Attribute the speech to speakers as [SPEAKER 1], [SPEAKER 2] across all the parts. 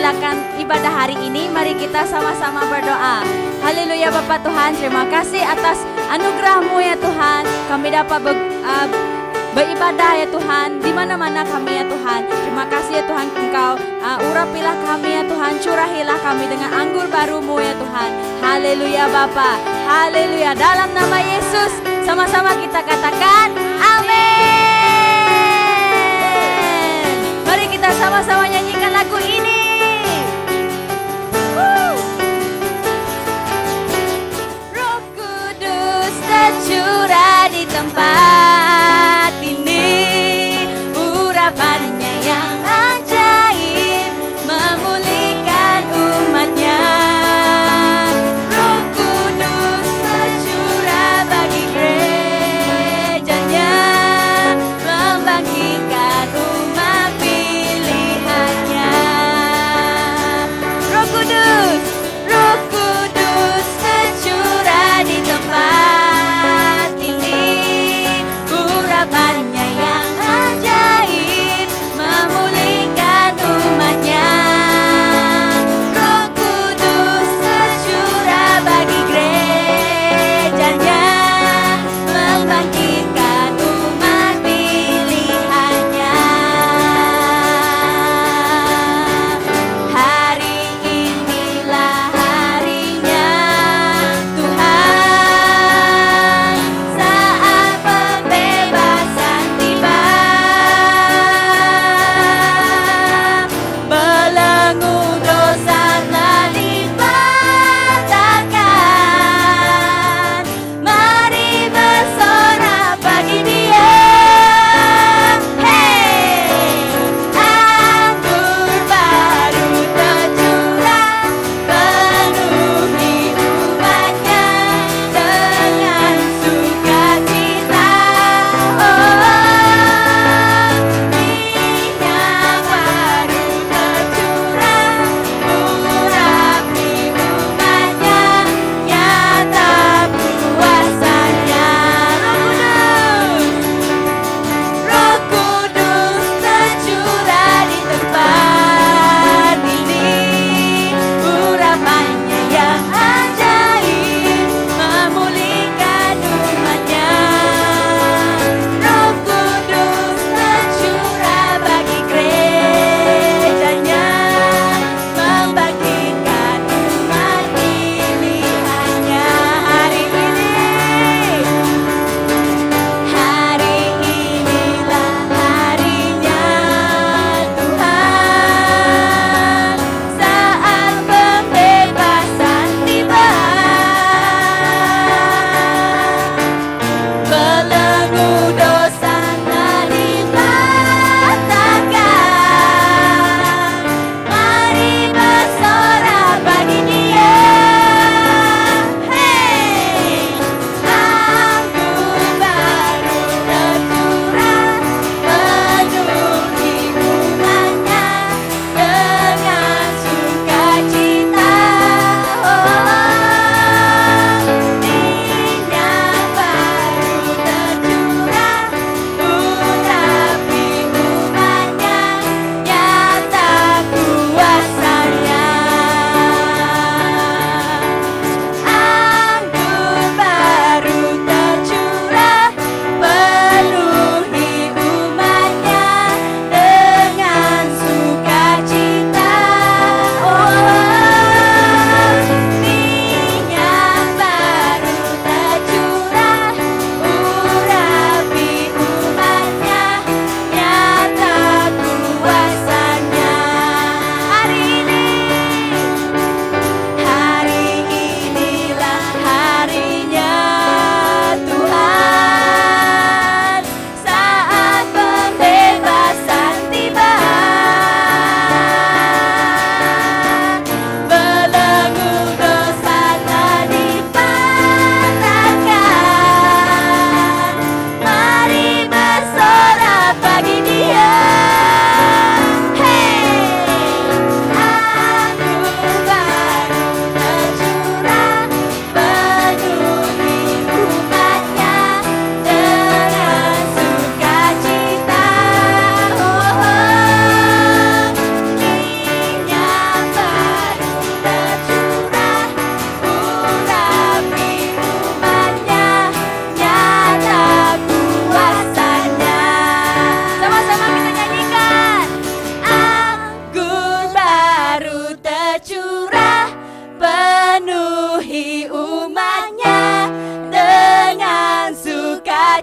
[SPEAKER 1] memulakan ibadah hari ini, mari kita sama-sama berdoa. Haleluya Bapa Tuhan, terima kasih atas anugerah-Mu ya Tuhan. Kami dapat beribadah ya Tuhan, di mana-mana kami ya Tuhan. Terima kasih ya Tuhan, Engkau urapilah kami ya Tuhan, curahilah kami dengan anggur baru-Mu ya Tuhan. Haleluya Bapa, haleluya. Dalam nama Yesus, sama-sama kita katakan amin. Mari kita sama-sama nyanyikan lagu ini. Roh Kudus tercurah di tempat ini, urapannya yang ajaib memulihkan umatnya. Roh Kudus tercurah bagi gerejanya, membangkitkan umat pilihannya.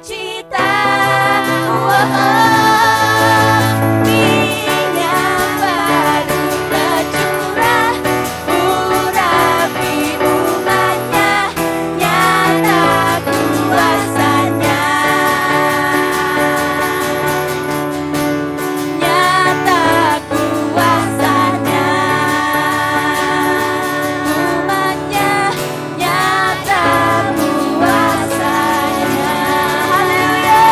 [SPEAKER 1] sukacita. Minyak baru tercurah, urapi umatnya, nyata kuasanya. Nyata kuasanya. Umatnya, nyata kuasanya. Haleluya.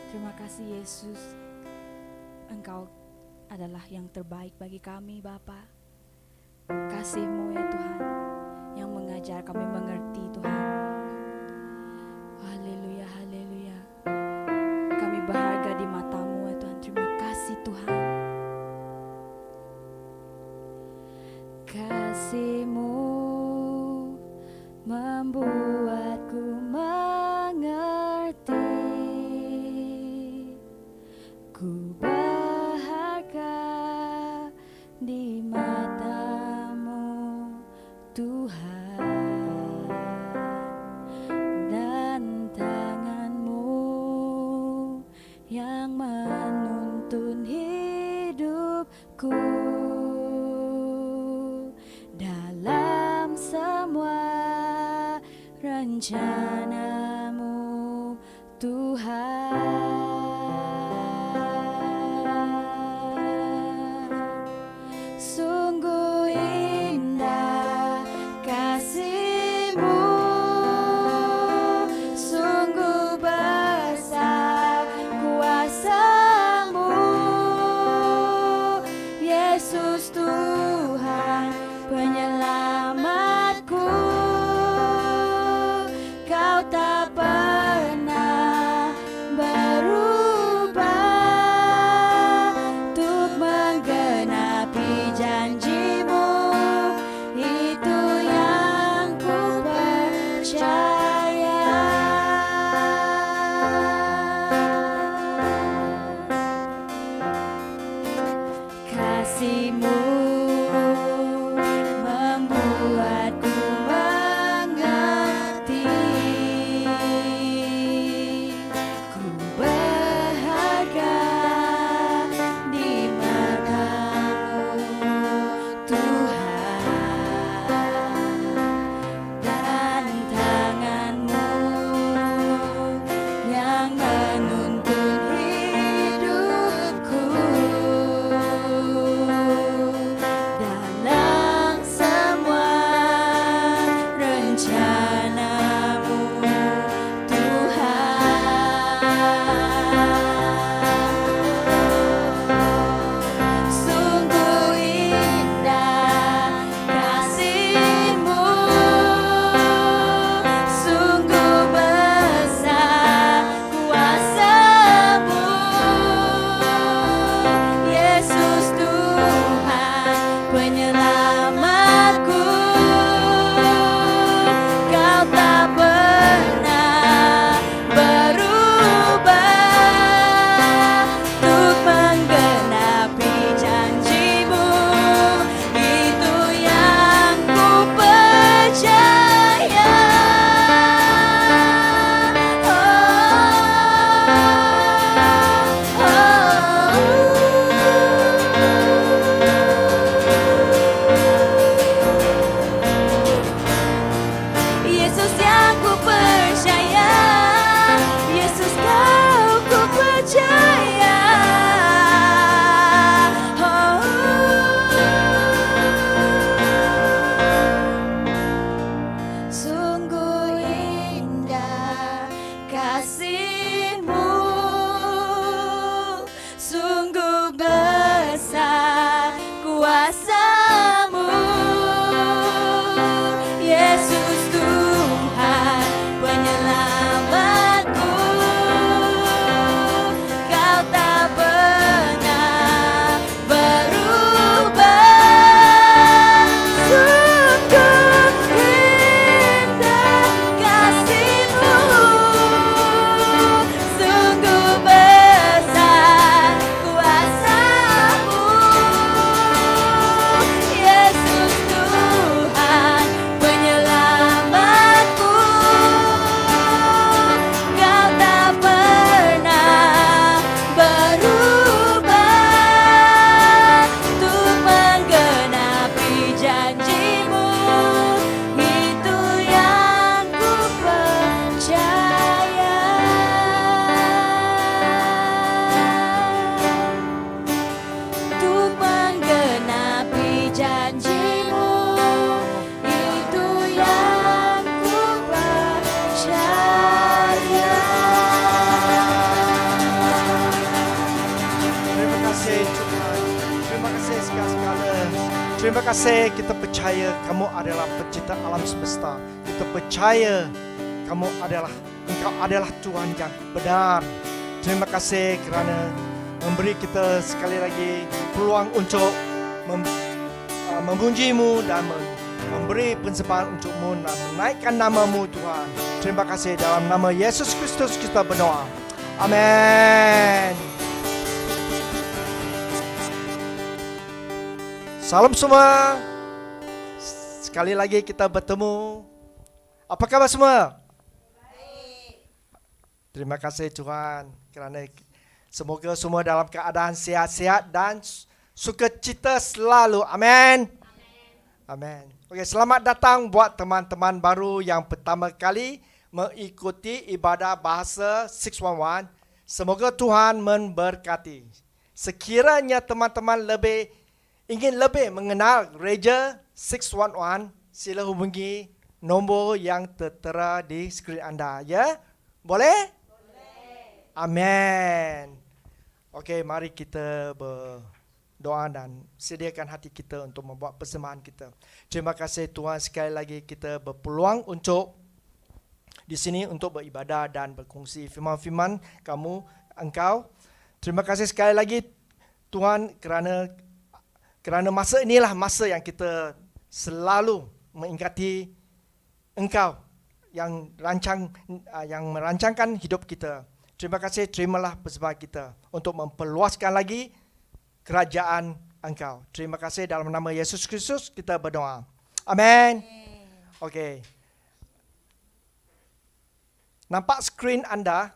[SPEAKER 1] Terima kasih Yesus, Engkau adalah yang terbaik bagi kami Bapa. Kasih-Mu ya Tuhan yang mengajar kami mengerti Tuhan. Haleluya, haleluya. Kami berharga di mata-Mu ya Tuhan. Terima kasih Tuhan. Kasih-Mu membuatku mengerti. Ku berharga di mata-Mu Tuhan, dan tangan-Mu yang menuntun hidupku dalam semua rencana-Mu Tuhan. Sungguh indah kasih-Mu, sungguh besar kuasa-Mu, Yesus Tuhan penyelamatku. Kau tak pernah berubah untuk menggenapi janji-Mu. Itu yang ku percaya. Kasih-Mu membuatku mengerti. Ku berharga di mata-Mu Tuhan, dan tangan-Mu yang menuntun hidupku dalam semua rencana-Mu Tuhan. Sungguh indah kasih-Mu, sungguh besar kuasa-Mu, Yesus Tuhan penyelamatku. Kau tak pernah berubah untuk menggenapi janji-Mu. Itu yang ku percaya. Yesus yang ku percaya, Yesus Kau ku percaya. Sungguh indah kasih-Mu, sungguh besar kuasa-Mu, Yesus Tuhan penyelamatku. Kau tak pernah berubah. Sungguh indah kasih-Mu,
[SPEAKER 2] Terima kasih, kita percaya kamu adalah pencipta alam semesta. Kita percaya Engkau adalah Tuhan yang benar. Terima kasih kerana memberi kita sekali lagi peluang untuk memuji-Mu dan memberi persembahan untuk-Mu dan menaikkan nama-Mu Tuhan. Terima kasih, dalam nama Yesus Kristus kita berdoa. Amin. Salam semua. Sekali lagi kita bertemu. Apa kabar semua? Baik. Terima kasih Tuhan kerana semoga semua dalam keadaan sihat-sihat dan sukacita selalu. Amin. Amin. Okey, selamat datang buat teman-teman baru yang pertama kali mengikuti ibadah bahasa 611. Semoga Tuhan memberkati. Sekiranya teman-teman ingin lebih mengenal Gereja 611, sila hubungi nombor yang tertera di skrin anda. Ya? Boleh? Boleh. Amin. Okey, mari kita berdoa dan sediakan hati kita untuk membuat persembahan kita. Terima kasih Tuhan, sekali lagi kita berpeluang untuk di sini untuk beribadah dan berkongsi firman-firman Engkau. Terima kasih sekali lagi Tuhan kerana masa inilah masa yang kita selalu mengingati Engkau yang merancangkan hidup kita. Terima kasih, terimalah persembahan kita untuk memperluaskan lagi kerajaan Engkau. Terima kasih, dalam nama Yesus Kristus kita berdoa. Amin. Okey. Nampak skrin anda?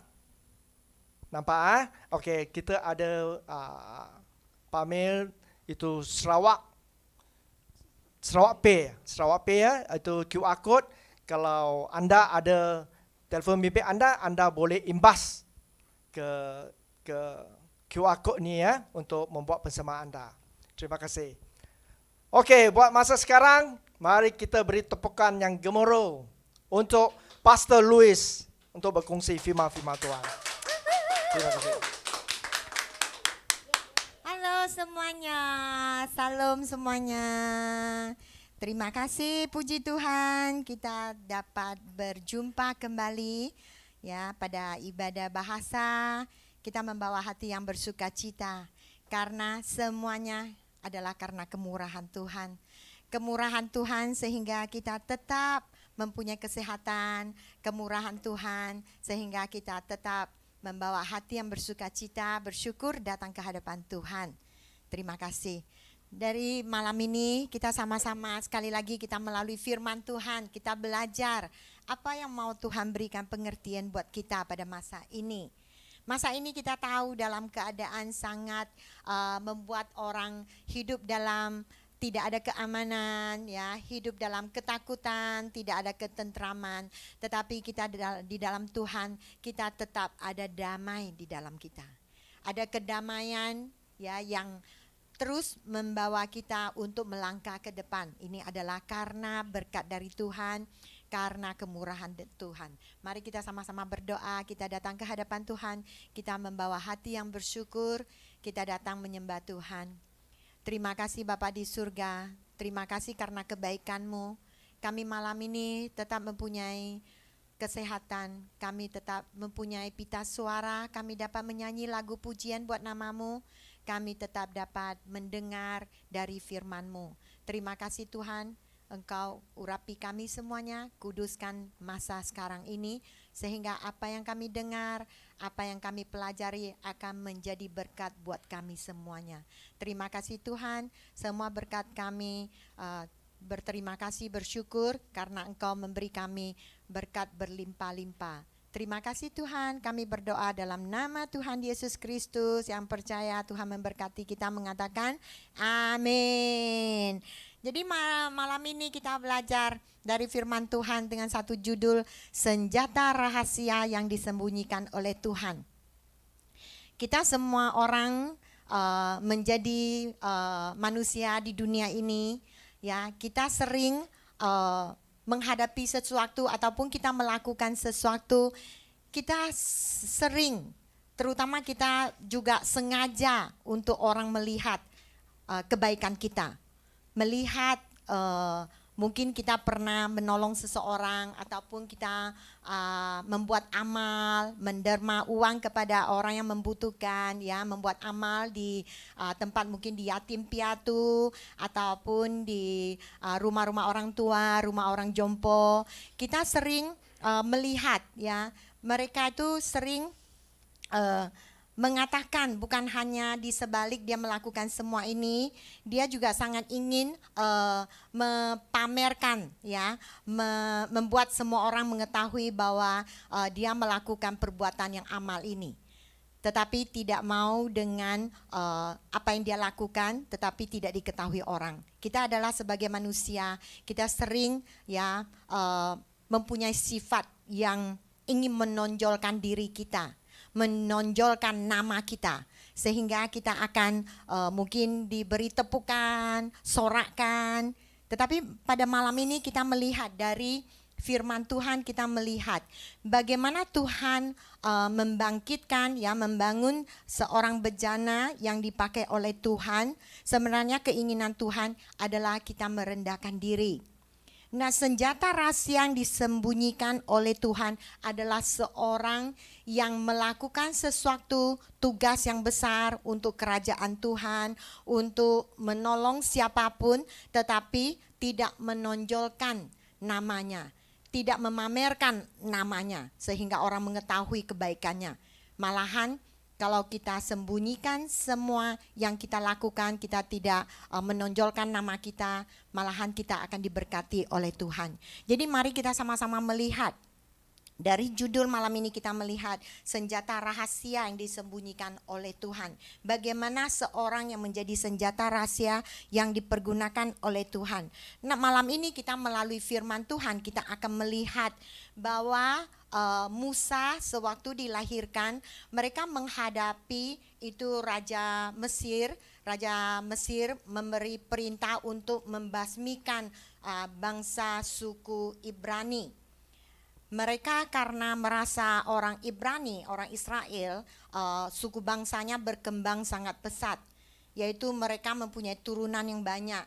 [SPEAKER 2] Nampak? Okey, kita ada pamer itu Sarawak Pay ya, itu QR code. Kalau anda ada telefon bimbit anda boleh imbas ke QR code ni ya untuk membuat persembahan anda. Terima kasih. Okey, buat masa sekarang, mari kita beri tepukan yang gemuruh untuk Pastor Louis untuk berkongsi firman-firman Tuhan. Terima kasih.
[SPEAKER 3] Semuanya, salam semuanya. Terima kasih, puji Tuhan, kita dapat berjumpa kembali ya pada ibadah bahasa. Kita membawa hati yang bersukacita karena semuanya adalah karena kemurahan Tuhan. Kemurahan Tuhan sehingga kita tetap mempunyai kesehatan, kemurahan Tuhan sehingga kita tetap membawa hati yang bersukacita, bersyukur datang ke hadapan Tuhan. Terima kasih. Dari malam ini kita sama-sama sekali lagi kita melalui firman Tuhan, kita belajar apa yang mau Tuhan berikan pengertian buat kita pada masa ini. Masa ini kita tahu dalam keadaan sangat membuat orang hidup dalam tidak ada keamanan, ya, hidup dalam ketakutan, tidak ada ketentraman. Tetapi kita di dalam Tuhan, kita tetap ada damai di dalam kita. Ada kedamaian ya yang terus membawa kita untuk melangkah ke depan. Ini adalah karena berkat dari Tuhan, karena kemurahan Tuhan. Mari kita sama-sama berdoa, kita datang ke hadapan Tuhan, kita membawa hati yang bersyukur, kita datang menyembah Tuhan. Terima kasih Bapa di surga, terima kasih karena kebaikan-Mu. Kami malam ini tetap mempunyai kesehatan, kami tetap mempunyai pita suara, kami dapat menyanyi lagu pujian buat nama-Mu. Kami tetap dapat mendengar dari firman-Mu. Terima kasih Tuhan, Engkau urapi kami semuanya, kuduskan masa sekarang ini, sehingga apa yang kami dengar, apa yang kami pelajari akan menjadi berkat buat kami semuanya. Terima kasih Tuhan, semua berkat kami berterima kasih, bersyukur karena Engkau memberi kami berkat berlimpah-limpah. Terima kasih Tuhan, kami berdoa dalam nama Tuhan Yesus Kristus yang percaya Tuhan memberkati kita mengatakan amin. Jadi malam ini kita belajar dari firman Tuhan dengan satu judul senjata rahasia yang disembunyikan oleh Tuhan. Kita semua orang menjadi manusia di dunia ini, ya, kita sering menghadapi sesuatu ataupun kita melakukan sesuatu, kita sering, terutama kita juga sengaja untuk orang melihat kebaikan kita. melihat mungkin kita pernah menolong seseorang ataupun kita membuat amal, menderma uang kepada orang yang membutuhkan, ya, membuat amal di tempat mungkin di yatim piatu ataupun di rumah-rumah orang tua, rumah orang jompo. Kita sering melihat, ya, mereka itu sering mengatakan bukan hanya di sebalik dia melakukan semua ini, dia juga sangat ingin mempamerkan, ya, membuat semua orang mengetahui bahwa dia melakukan perbuatan yang amal ini. Tetapi tidak mau dengan apa yang dia lakukan, tetapi tidak diketahui orang. Kita adalah sebagai manusia, kita sering, ya, mempunyai sifat yang ingin menonjolkan diri kita, menonjolkan nama kita, sehingga kita akan mungkin diberi tepukan, sorakan. Tetapi pada malam ini kita melihat dari firman Tuhan, kita melihat bagaimana Tuhan membangkitkan, ya, membangun seorang bejana yang dipakai oleh Tuhan. Sebenarnya keinginan Tuhan adalah kita merendahkan diri. Nah, senjata rahasia yang disembunyikan oleh Tuhan adalah seorang yang melakukan sesuatu tugas yang besar untuk kerajaan Tuhan, untuk menolong siapapun, tetapi tidak menonjolkan namanya, tidak memamerkan namanya sehingga orang mengetahui kebaikannya. Malahan kalau kita sembunyikan semua yang kita lakukan, kita tidak menonjolkan nama kita, malahan kita akan diberkati oleh Tuhan. Jadi mari kita sama-sama melihat. Dari judul malam ini kita melihat senjata rahasia yang disembunyikan oleh Tuhan. Bagaimana seorang yang menjadi senjata rahasia yang dipergunakan oleh Tuhan. Nah, malam ini kita melalui firman Tuhan kita akan melihat bahwa Musa sewaktu dilahirkan, mereka menghadapi itu Raja Mesir. Raja Mesir memberi perintah untuk membasmikan bangsa suku Ibrani. Mereka karena merasa orang Ibrani, orang Israel, suku bangsanya berkembang sangat pesat, yaitu mereka mempunyai turunan yang banyak.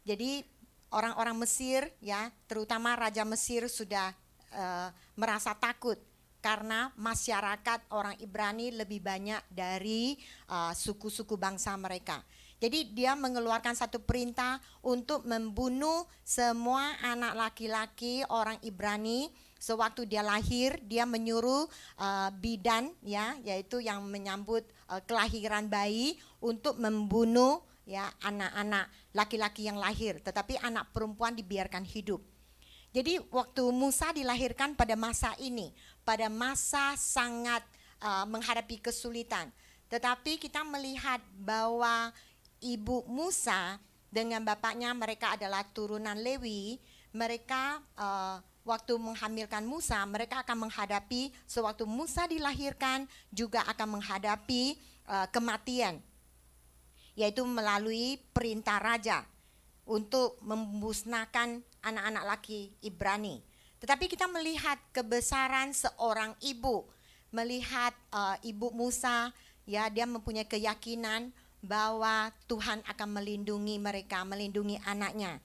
[SPEAKER 3] Jadi orang-orang Mesir, ya, terutama Raja Mesir sudah merasa takut karena masyarakat orang Ibrani lebih banyak dari suku-suku bangsa mereka. Jadi dia mengeluarkan satu perintah untuk membunuh semua anak laki-laki orang Ibrani. Sewaktu dia lahir, dia menyuruh bidan, ya, yaitu yang menyambut kelahiran bayi, untuk membunuh, ya, anak-anak laki-laki yang lahir, tetapi anak perempuan dibiarkan hidup. Jadi waktu Musa dilahirkan pada masa ini, pada masa sangat menghadapi kesulitan, tetapi kita melihat bahwa ibu Musa dengan bapaknya, mereka adalah turunan Lewi. Mereka waktu menghamilkan Musa, mereka akan menghadapi, sewaktu Musa dilahirkan juga akan menghadapi kematian, yaitu melalui perintah raja untuk memusnahkan anak-anak laki Ibrani. Tetapi kita melihat kebesaran seorang ibu, melihat ibu Musa, ya, dia mempunyai keyakinan bahwa Tuhan akan melindungi mereka, melindungi anaknya.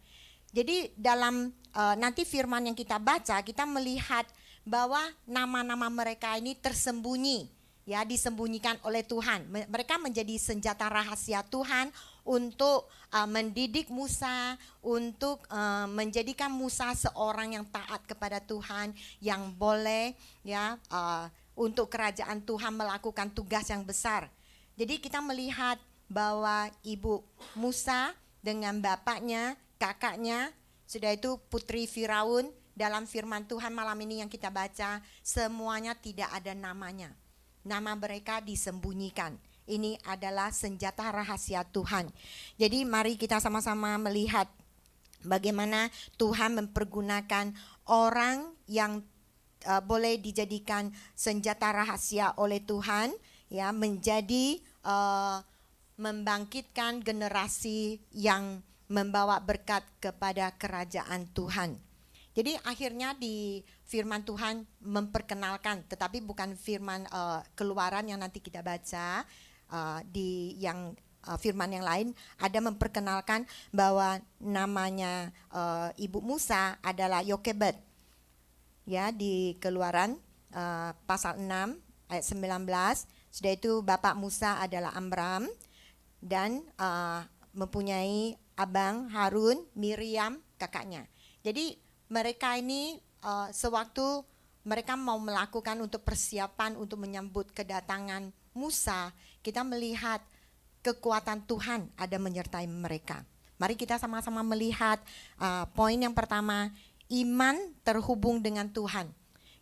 [SPEAKER 3] Jadi dalam nanti firman yang kita baca, kita melihat bahwa nama-nama mereka ini tersembunyi, ya, disembunyikan oleh Tuhan. Mereka menjadi senjata rahasia Tuhan untuk mendidik Musa, untuk menjadikan Musa seorang yang taat kepada Tuhan, yang boleh, ya, untuk kerajaan Tuhan melakukan tugas yang besar. Jadi kita melihat bahwa ibu Musa dengan bapaknya, kakaknya, sudah itu putri Firaun, dalam firman Tuhan malam ini yang kita baca, semuanya tidak ada namanya. Nama mereka disembunyikan. Ini adalah senjata rahasia Tuhan. Jadi mari kita sama-sama melihat bagaimana Tuhan mempergunakan orang yang boleh dijadikan senjata rahasia oleh Tuhan, ya, menjadi membangkitkan generasi yang membawa berkat kepada kerajaan Tuhan. Jadi akhirnya di firman Tuhan memperkenalkan, tetapi bukan firman Keluaran yang nanti kita baca di yang firman yang lain ada memperkenalkan bahwa namanya ibu Musa adalah Yokebed. Ya, di Keluaran pasal 6 ayat 19. Sudah itu bapak Musa adalah Amram dan mempunyai abang Harun, Miriam kakaknya. Jadi mereka ini sewaktu mereka mau melakukan untuk persiapan untuk menyambut kedatangan Musa, kita melihat kekuatan Tuhan ada menyertai mereka. Mari kita sama-sama melihat poin yang pertama, iman terhubung dengan Tuhan.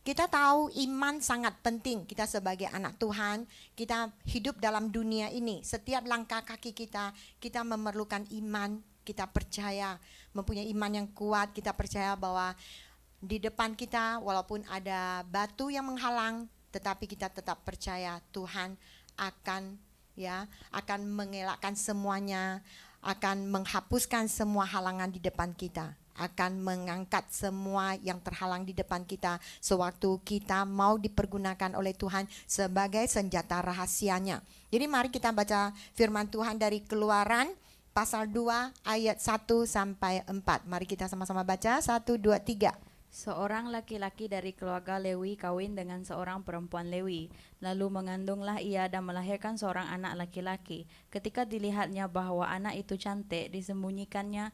[SPEAKER 3] Kita tahu iman sangat penting kita sebagai anak Tuhan, kita hidup dalam dunia ini. Setiap langkah kaki kita memerlukan iman, kita percaya, mempunyai iman yang kuat, kita percaya bahwa di depan kita walaupun ada batu yang menghalang, tetapi kita tetap percaya Tuhan akan mengelakkan semuanya, akan menghapuskan semua halangan di depan kita, akan mengangkat semua yang terhalang di depan kita sewaktu kita mau dipergunakan oleh Tuhan sebagai senjata rahasianya. Jadi mari kita baca firman Tuhan dari Keluaran pasal 2 ayat 1 sampai 4. Mari kita sama-sama baca 1, 2, 3.
[SPEAKER 1] Seorang laki-laki dari keluarga Lewi kawin dengan seorang perempuan Lewi. Lalu mengandunglah ia dan melahirkan seorang anak laki-laki. Ketika dilihatnya bahwa anak itu cantik, disembunyikannya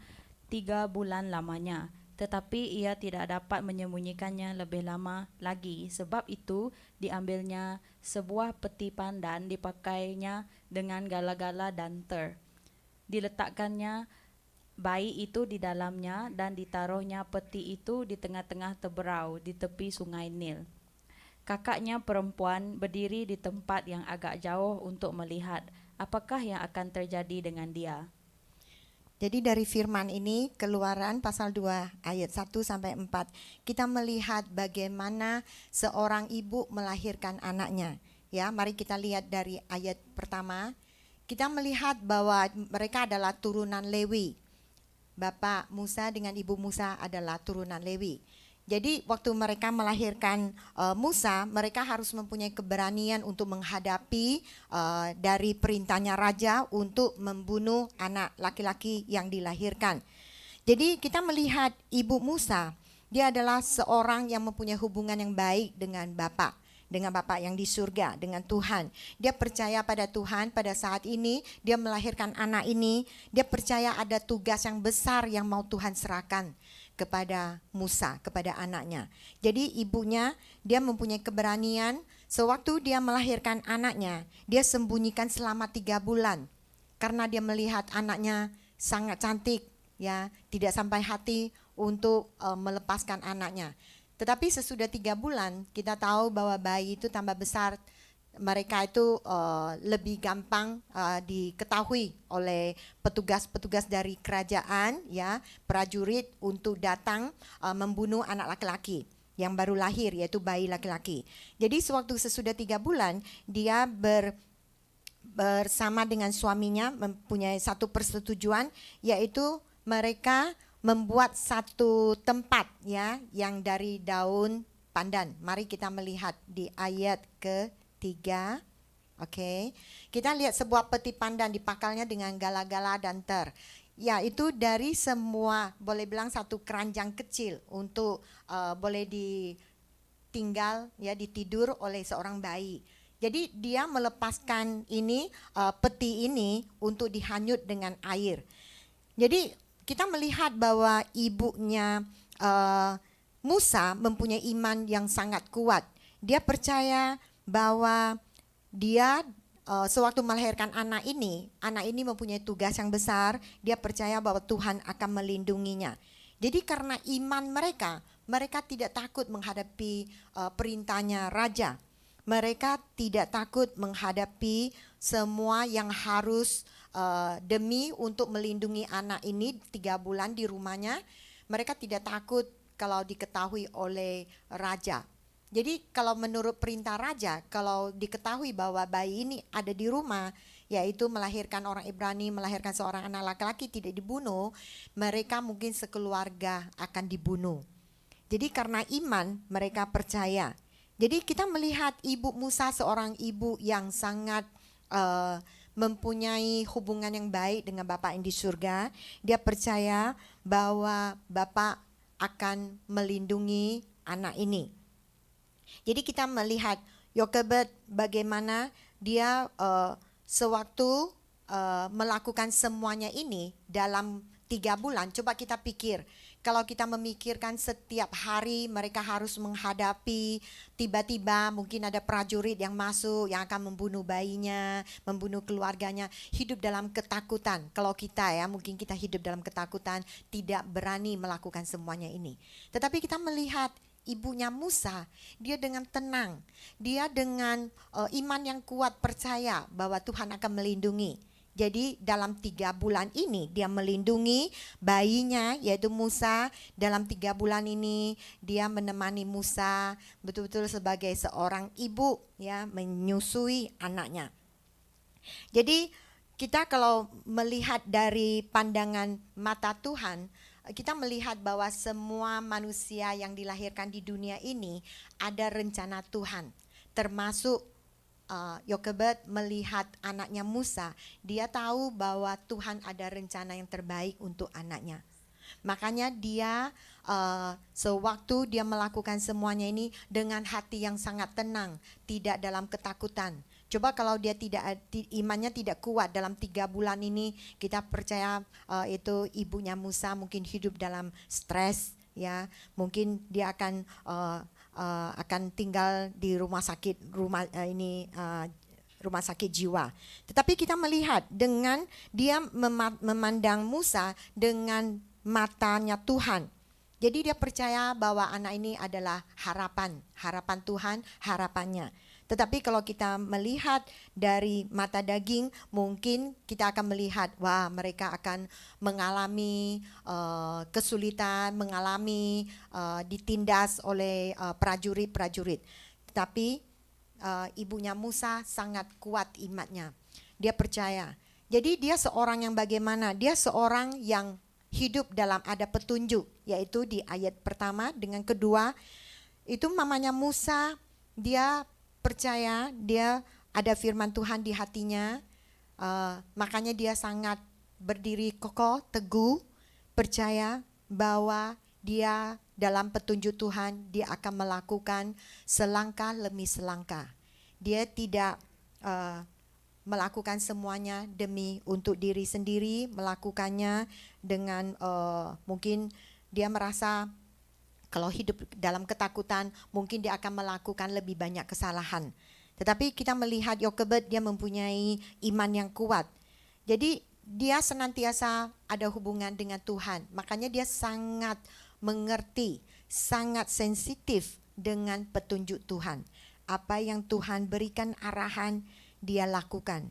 [SPEAKER 1] 3 bulan lamanya. Tetapi ia tidak dapat menyembunyikannya lebih lama lagi. Sebab itu diambilnya sebuah peti pandan, dipakainya dengan gala-gala dan diletakkannya bayi itu di dalamnya dan ditaruhnya peti itu di tengah-tengah teberau di tepi sungai Nil. Kakaknya perempuan berdiri di tempat yang agak jauh untuk melihat apakah yang akan terjadi dengan dia.
[SPEAKER 3] Jadi dari firman ini Keluaran pasal 2 ayat 1 sampai 4 kita melihat bagaimana seorang ibu melahirkan anaknya. Ya, mari kita lihat dari ayat pertama. Kita melihat bahwa mereka adalah turunan Lewi. Bapak Musa dengan ibu Musa adalah turunan Lewi. Jadi waktu mereka melahirkan Musa, mereka harus mempunyai keberanian untuk menghadapi dari perintahnya raja untuk membunuh anak laki-laki yang dilahirkan. Jadi kita melihat ibu Musa, dia adalah seorang yang mempunyai hubungan yang baik dengan Bapak yang di surga, dengan Tuhan. Dia percaya pada Tuhan pada saat ini, dia melahirkan anak ini, dia percaya ada tugas yang besar yang mau Tuhan serahkan kepada Musa, kepada anaknya. Jadi ibunya, dia mempunyai keberanian, sewaktu dia melahirkan anaknya, dia sembunyikan selama 3 bulan. Karena dia melihat anaknya sangat cantik, ya, tidak sampai hati untuk melepaskan anaknya. Tetapi sesudah 3 bulan kita tahu bahwa bayi itu tambah besar, mereka itu lebih gampang diketahui oleh petugas-petugas dari kerajaan, ya, prajurit untuk datang membunuh anak laki-laki yang baru lahir, yaitu bayi laki-laki. Jadi sewaktu sesudah 3 bulan dia bersama dengan suaminya mempunyai satu persetujuan, yaitu mereka membuat satu tempat, ya, yang dari daun pandan. Mari kita melihat di ayat ke-3. Oke. Kita lihat sebuah peti pandan dipakalnya dengan gala-gala dan ya, itu dari semua, boleh bilang satu keranjang kecil untuk boleh ditinggal, ya, ditidur oleh seorang bayi. Jadi dia melepaskan ini peti ini untuk dihanyut dengan air. Jadi kita melihat bahwa ibunya Musa mempunyai iman yang sangat kuat. Dia percaya bahwa dia sewaktu melahirkan anak ini mempunyai tugas yang besar. Dia percaya bahwa Tuhan akan melindunginya. Jadi karena iman mereka tidak takut menghadapi perintahnya raja. Mereka tidak takut menghadapi semua yang harus demi untuk melindungi anak ini 3 bulan di rumahnya. Mereka tidak takut kalau diketahui oleh raja. Jadi kalau menurut perintah raja, kalau diketahui bahwa bayi ini ada di rumah, yaitu melahirkan orang Ibrani, melahirkan seorang anak laki-laki tidak dibunuh, mereka mungkin sekeluarga akan dibunuh. Jadi karena iman mereka percaya. Jadi kita melihat ibu Musa seorang ibu yang sangat mempunyai hubungan yang baik dengan Bapa yang di surga. Dia percaya bahwa Bapa akan melindungi anak ini. Jadi kita melihat Yokebed bagaimana dia sewaktu melakukan semuanya ini dalam 3 bulan. Coba kita pikir, kalau kita memikirkan setiap hari mereka harus menghadapi, tiba-tiba mungkin ada prajurit yang masuk yang akan membunuh bayinya, membunuh keluarganya, hidup dalam ketakutan. Kalau kita mungkin kita hidup dalam ketakutan, tidak berani melakukan semuanya ini. Tetapi kita melihat ibunya Musa, dia dengan tenang, dia dengan iman yang kuat percaya bahwa Tuhan akan melindungi. Jadi dalam 3 bulan ini dia melindungi bayinya yaitu Musa. Dalam 3 bulan ini dia menemani Musa betul-betul sebagai seorang ibu menyusui anaknya. Jadi kita kalau melihat dari pandangan mata Tuhan, kita melihat bahwa semua manusia yang dilahirkan di dunia ini ada rencana Tuhan, termasuk Yokebed melihat anaknya Musa. Dia tahu bahwa Tuhan ada rencana yang terbaik untuk anaknya. Makanya dia sewaktu dia melakukan semuanya ini dengan hati yang sangat tenang, tidak dalam ketakutan. Coba kalau dia imannya tidak kuat dalam 3 bulan ini, kita percaya itu ibunya Musa mungkin hidup dalam stres, mungkin dia akan tinggal di rumah sakit rumah sakit jiwa. Tetapi kita melihat dengan dia memandang Musa dengan matanya Tuhan. Jadi dia percaya bahwa anak ini adalah harapan Tuhan, harapannya. Tetapi kalau kita melihat dari mata daging, mungkin kita akan melihat, mereka akan mengalami kesulitan, mengalami ditindas oleh prajurit-prajurit. Tetapi ibunya Musa sangat kuat imannya. Dia percaya. Jadi dia seorang yang bagaimana? Dia seorang yang hidup dalam ada petunjuk, yaitu di ayat pertama dengan kedua. Itu mamanya Musa, dia percaya, dia ada firman Tuhan di hatinya, makanya dia sangat berdiri kokoh, teguh, percaya bahwa dia dalam petunjuk Tuhan, dia akan melakukan selangkah demi selangkah. Dia tidak melakukan semuanya demi untuk diri sendiri, melakukannya dengan mungkin dia merasa kalau hidup dalam ketakutan, mungkin dia akan melakukan lebih banyak kesalahan. Tetapi kita melihat Yokebed, dia mempunyai iman yang kuat. Jadi dia senantiasa ada hubungan dengan Tuhan. Makanya dia sangat mengerti, sangat sensitif dengan petunjuk Tuhan. Apa yang Tuhan berikan arahan, dia lakukan.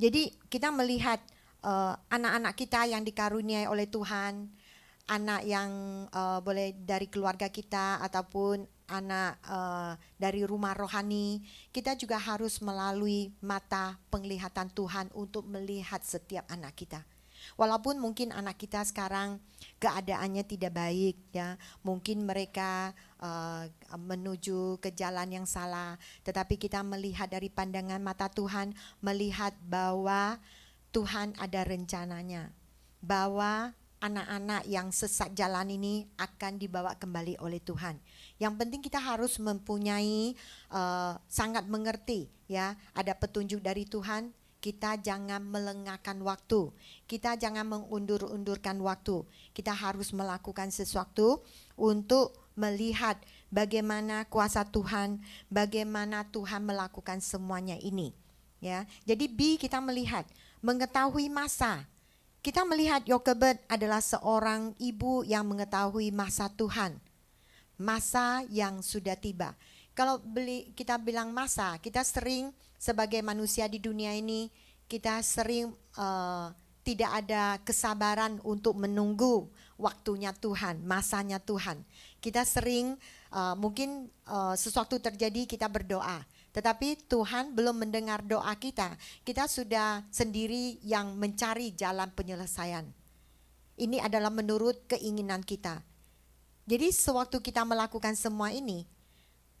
[SPEAKER 3] Jadi kita melihat anak-anak kita yang dikaruniai oleh Tuhan, anak yang boleh dari keluarga kita ataupun anak dari rumah rohani, kita juga harus melalui mata penglihatan Tuhan untuk melihat setiap anak kita. Walaupun mungkin anak kita sekarang keadaannya tidak baik, mungkin mereka menuju ke jalan yang salah, tetapi kita melihat dari pandangan mata Tuhan, melihat bahwa Tuhan ada rencananya, bahwa anak-anak yang sesat jalan ini akan dibawa kembali oleh Tuhan. Yang penting kita harus mempunyai sangat mengerti, ada petunjuk dari Tuhan. Kita jangan melengahkan waktu, kita jangan mengundur-undurkan waktu. Kita harus melakukan sesuatu untuk melihat bagaimana kuasa Tuhan, bagaimana Tuhan melakukan semuanya ini. Jadi kita melihat, mengetahui masa. Kita melihat Yokebed adalah seorang ibu yang mengetahui masa Tuhan, masa yang sudah tiba. Kalau kita bilang masa, kita sering sebagai manusia di dunia ini, kita sering tidak ada kesabaran untuk menunggu waktunya Tuhan, masanya Tuhan. Kita sering mungkin sesuatu terjadi kita berdoa, tetapi Tuhan belum mendengar doa kita. Kita sudah sendiri yang mencari jalan penyelesaian. Ini adalah menurut keinginan kita. Jadi sewaktu kita melakukan semua ini,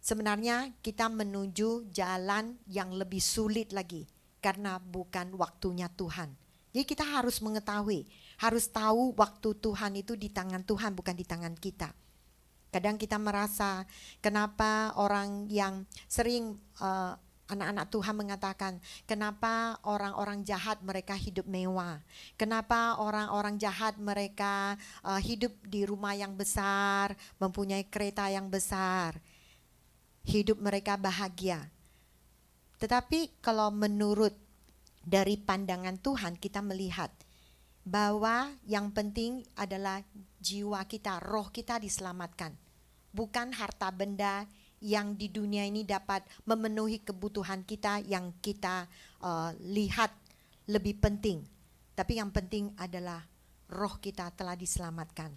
[SPEAKER 3] sebenarnya kita menuju jalan yang lebih sulit lagi. karena bukan waktunya Tuhan. Jadi kita harus mengetahui, harus tahu waktu Tuhan itu di tangan Tuhan, bukan di tangan kita. Kadang kita merasa kenapa orang yang sering anak-anak Tuhan mengatakan, kenapa orang-orang jahat mereka hidup mewah? Kenapa orang-orang jahat mereka hidup di rumah yang besar, mempunyai kereta yang besar? Hidup mereka bahagia. Tetapi kalau menurut dari pandangan Tuhan, kita melihat bahwa yang penting adalah jiwa kita, roh kita diselamatkan. Bukan harta benda yang di dunia ini dapat memenuhi kebutuhan kita yang kita lihat lebih penting. Tapi yang penting adalah roh kita telah diselamatkan.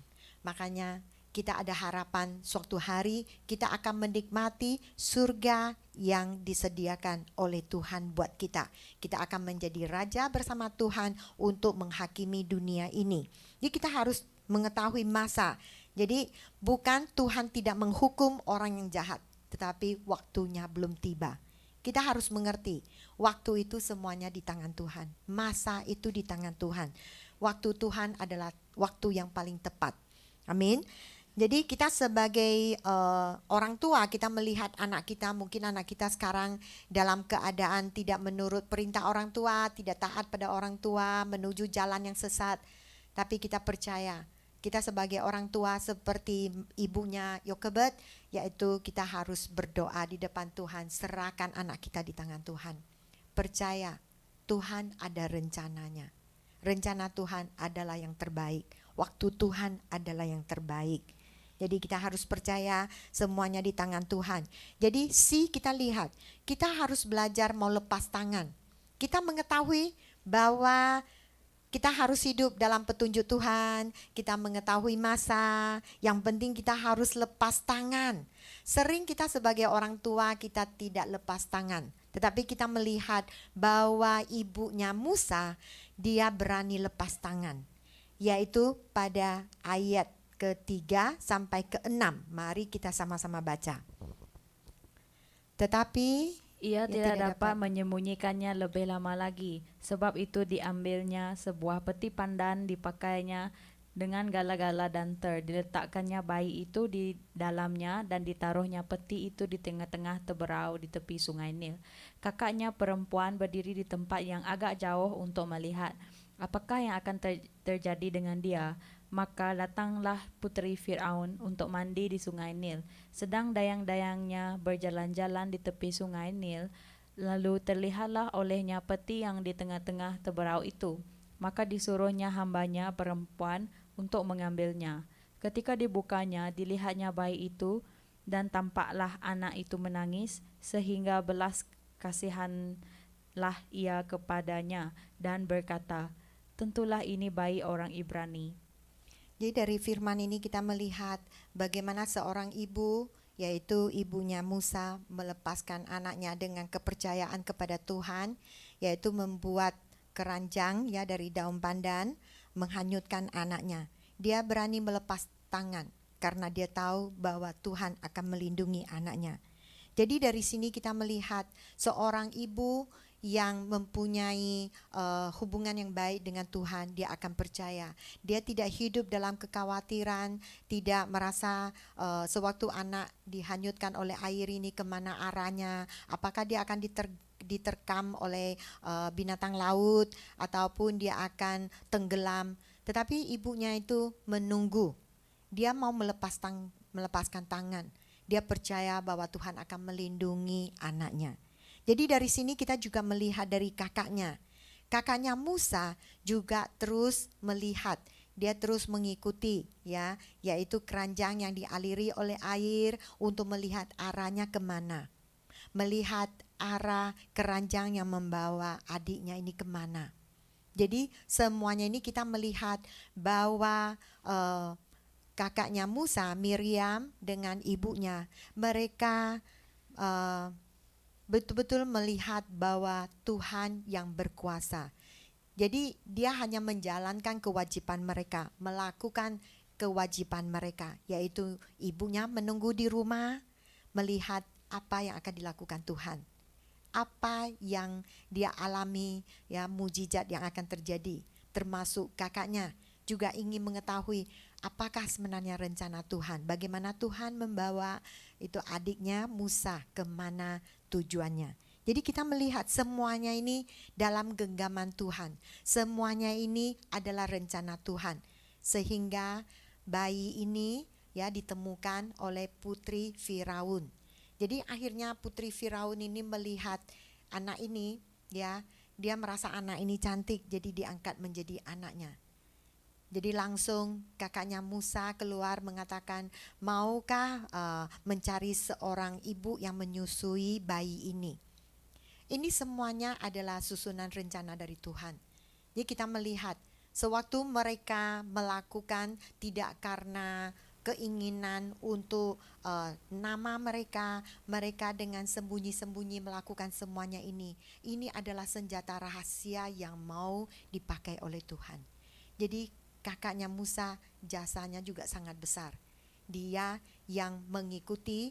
[SPEAKER 3] Makanya kita ada harapan suatu hari kita akan menikmati surga yang disediakan oleh Tuhan buat kita. Kita akan menjadi raja bersama Tuhan untuk menghakimi dunia ini. Jadi kita harus mengetahui masa. Jadi bukan Tuhan tidak menghukum orang yang jahat, tetapi waktunya belum tiba. Kita harus mengerti, waktu itu semuanya di tangan Tuhan. Masa itu di tangan Tuhan. Waktu Tuhan adalah waktu yang paling tepat. Amin. Jadi kita sebagai orang tua, kita melihat anak kita, mungkin anak kita sekarang dalam keadaan tidak menurut perintah orang tua, tidak taat pada orang tua, menuju jalan yang sesat. Tapi kita percaya, kita sebagai orang tua seperti ibunya Yokebed, yaitu kita harus berdoa di depan Tuhan, serahkan anak kita di tangan Tuhan. Percaya, Tuhan ada rencananya. Rencana Tuhan adalah yang terbaik. Waktu Tuhan adalah yang terbaik. Jadi kita harus percaya semuanya di tangan Tuhan. Jadi kita lihat, kita harus belajar mau lepas tangan. Kita mengetahui bahwa kita harus hidup dalam petunjuk Tuhan, kita mengetahui masa, yang penting kita harus lepas tangan. Sering kita sebagai orang tua kita tidak lepas tangan. Tetapi kita melihat bahwa ibunya Musa, dia berani lepas tangan. Yaitu pada ayat ke-3 sampai ke-6. Mari kita sama-sama baca. Tetapi
[SPEAKER 1] ia tidak dapat menyembunyikannya lebih lama lagi. Sebab itu diambilnya sebuah peti pandan, dipakainya dengan gala-gala dan diletakkannya bayi itu di dalamnya dan ditaruhnya peti itu di tengah-tengah teberau di tepi sungai Nil. Kakaknya perempuan berdiri di tempat yang agak jauh untuk melihat apakah yang akan terjadi dengan dia. Maka datanglah putri Fir'aun untuk mandi di sungai Nil. Sedang dayang-dayangnya berjalan-jalan di tepi sungai Nil, lalu terlihatlah olehnya peti yang di tengah-tengah teberau itu. Maka disuruhnya hambanya perempuan untuk mengambilnya. Ketika dibukanya, dilihatnya bayi itu, dan tampaklah anak itu menangis, sehingga belas kasihanlah ia kepadanya, dan berkata, tentulah ini bayi orang Ibrani.
[SPEAKER 3] Jadi dari firman ini kita melihat bagaimana seorang ibu, yaitu ibunya Musa, melepaskan anaknya dengan kepercayaan kepada Tuhan, yaitu membuat keranjang ya dari daun pandan, menghanyutkan anaknya. Dia berani melepas tangan karena dia tahu bahwa Tuhan akan melindungi anaknya. Jadi dari sini kita melihat seorang ibu yang mempunyai hubungan yang baik dengan Tuhan, dia akan percaya. Dia tidak hidup dalam kekhawatiran, tidak merasa sewaktu anak dihanyutkan oleh air ini kemana arahnya, apakah dia akan diterkam oleh binatang laut ataupun dia akan tenggelam. Tetapi ibunya itu menunggu, dia mau melepaskan tangan. Dia percaya bahwa Tuhan akan melindungi anaknya. Jadi dari sini kita juga melihat dari kakaknya. Kakaknya Musa juga terus melihat, dia terus mengikuti ya, yaitu keranjang yang dialiri oleh air untuk melihat arahnya kemana. Melihat arah keranjang yang membawa adiknya ini kemana. Jadi semuanya ini kita melihat bahwa kakaknya Musa, Miriam dengan ibunya, mereka betul-betul melihat bahwa Tuhan yang berkuasa. Jadi dia hanya menjalankan kewajiban mereka, melakukan kewajiban mereka, yaitu ibunya menunggu di rumah, melihat apa yang akan dilakukan Tuhan. apa yang dia alami, ya, mujizat yang akan terjadi. Termasuk kakaknya juga ingin mengetahui apakah sebenarnya rencana Tuhan, bagaimana Tuhan membawa itu adiknya Musa kemana tujuannya. Jadi kita melihat semuanya ini dalam genggaman Tuhan. Semuanya ini adalah rencana Tuhan. Sehingga bayi ini, ya, ditemukan oleh putri Firaun. Jadi akhirnya putri Firaun ini melihat anak ini, ya, dia merasa anak ini cantik, jadi diangkat menjadi anaknya. Jadi langsung kakaknya Musa keluar mengatakan, maukah mencari seorang ibu yang menyusui bayi ini. Ini semuanya adalah susunan rencana dari Tuhan. Jadi kita melihat sewaktu mereka melakukan tidak karena keinginan untuk nama mereka dengan sembunyi-sembunyi melakukan semuanya ini. Ini adalah senjata rahasia yang mau dipakai oleh Tuhan. Jadi kakaknya Musa jasanya juga sangat besar. Dia yang mengikuti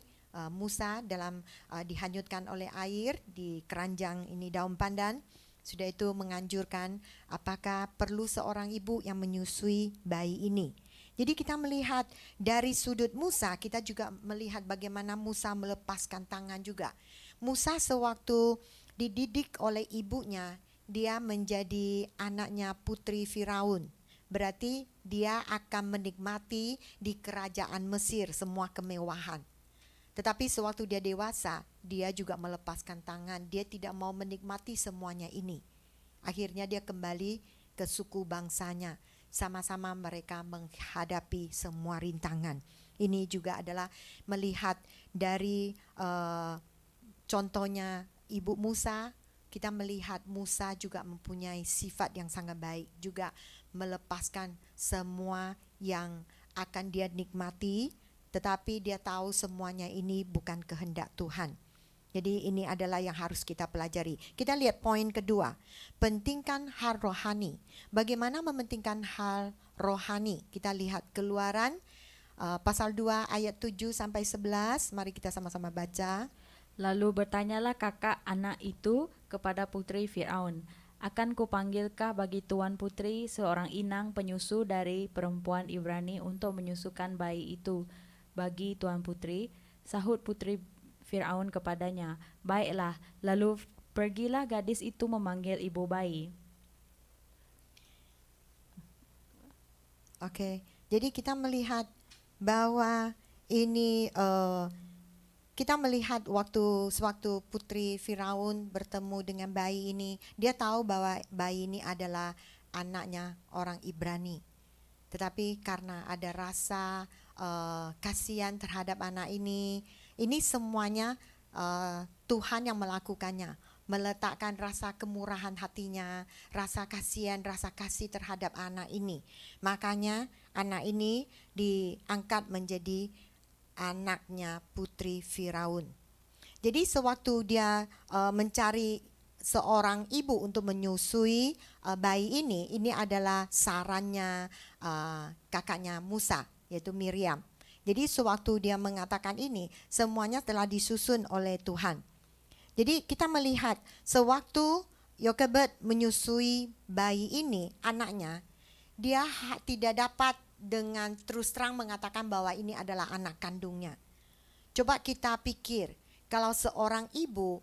[SPEAKER 3] Musa dalam dihanyutkan oleh air di keranjang ini daun pandan. Sudah itu menganjurkan apakah perlu seorang ibu yang menyusui bayi ini. Jadi kita melihat dari sudut Musa, kita juga melihat bagaimana Musa melepaskan tangan juga. Musa sewaktu dididik oleh ibunya, dia menjadi anaknya putri Firaun. Berarti dia akan menikmati di kerajaan Mesir semua kemewahan. Tetapi sewaktu dia dewasa, dia juga melepaskan tangan. Dia tidak mau menikmati semuanya ini. Akhirnya dia kembali ke suku bangsanya. Sama-sama mereka menghadapi semua rintangan. Ini juga adalah melihat dari contohnya ibu Musa. Kita melihat Musa juga mempunyai sifat yang sangat baik. Juga melepaskan semua yang akan dia nikmati, tetapi dia tahu semuanya ini bukan kehendak Tuhan. Jadi ini adalah yang harus kita pelajari. Kita lihat poin kedua, pentingkan hal rohani. Bagaimana mementingkan hal rohani? Kita lihat Keluaran pasal 2 ayat 7 sampai 11. Mari kita sama-sama baca.
[SPEAKER 1] Lalu bertanyalah kakak anak itu kepada putri Firaun, akan kupanggilkah bagi tuan putri seorang inang penyusu dari perempuan Ibrani untuk menyusukan bayi itu bagi tuan putri? Sahut putri Firaun kepadanya, baiklah. Lalu pergilah gadis itu memanggil ibu bayi.
[SPEAKER 3] Oke, jadi kita melihat bahwa ini kita melihat sewaktu putri Firaun bertemu dengan bayi ini, dia tahu bahwa bayi ini adalah anaknya orang Ibrani. Tetapi karena ada rasa kasihan terhadap anak ini semuanya Tuhan yang melakukannya. Meletakkan rasa kemurahan hatinya, rasa kasihan, rasa kasih terhadap anak ini. Makanya anak ini diangkat menjadi anaknya putri Firaun. Jadi sewaktu dia mencari seorang ibu untuk menyusui bayi ini adalah sarannya kakaknya Musa, yaitu Miriam. Jadi sewaktu dia mengatakan ini, semuanya telah disusun oleh Tuhan. Jadi kita melihat sewaktu Yokebed menyusui bayi ini, anaknya, dia tidak dapat dengan terus terang mengatakan bahwa ini adalah anak kandungnya. Coba kita pikir, kalau seorang ibu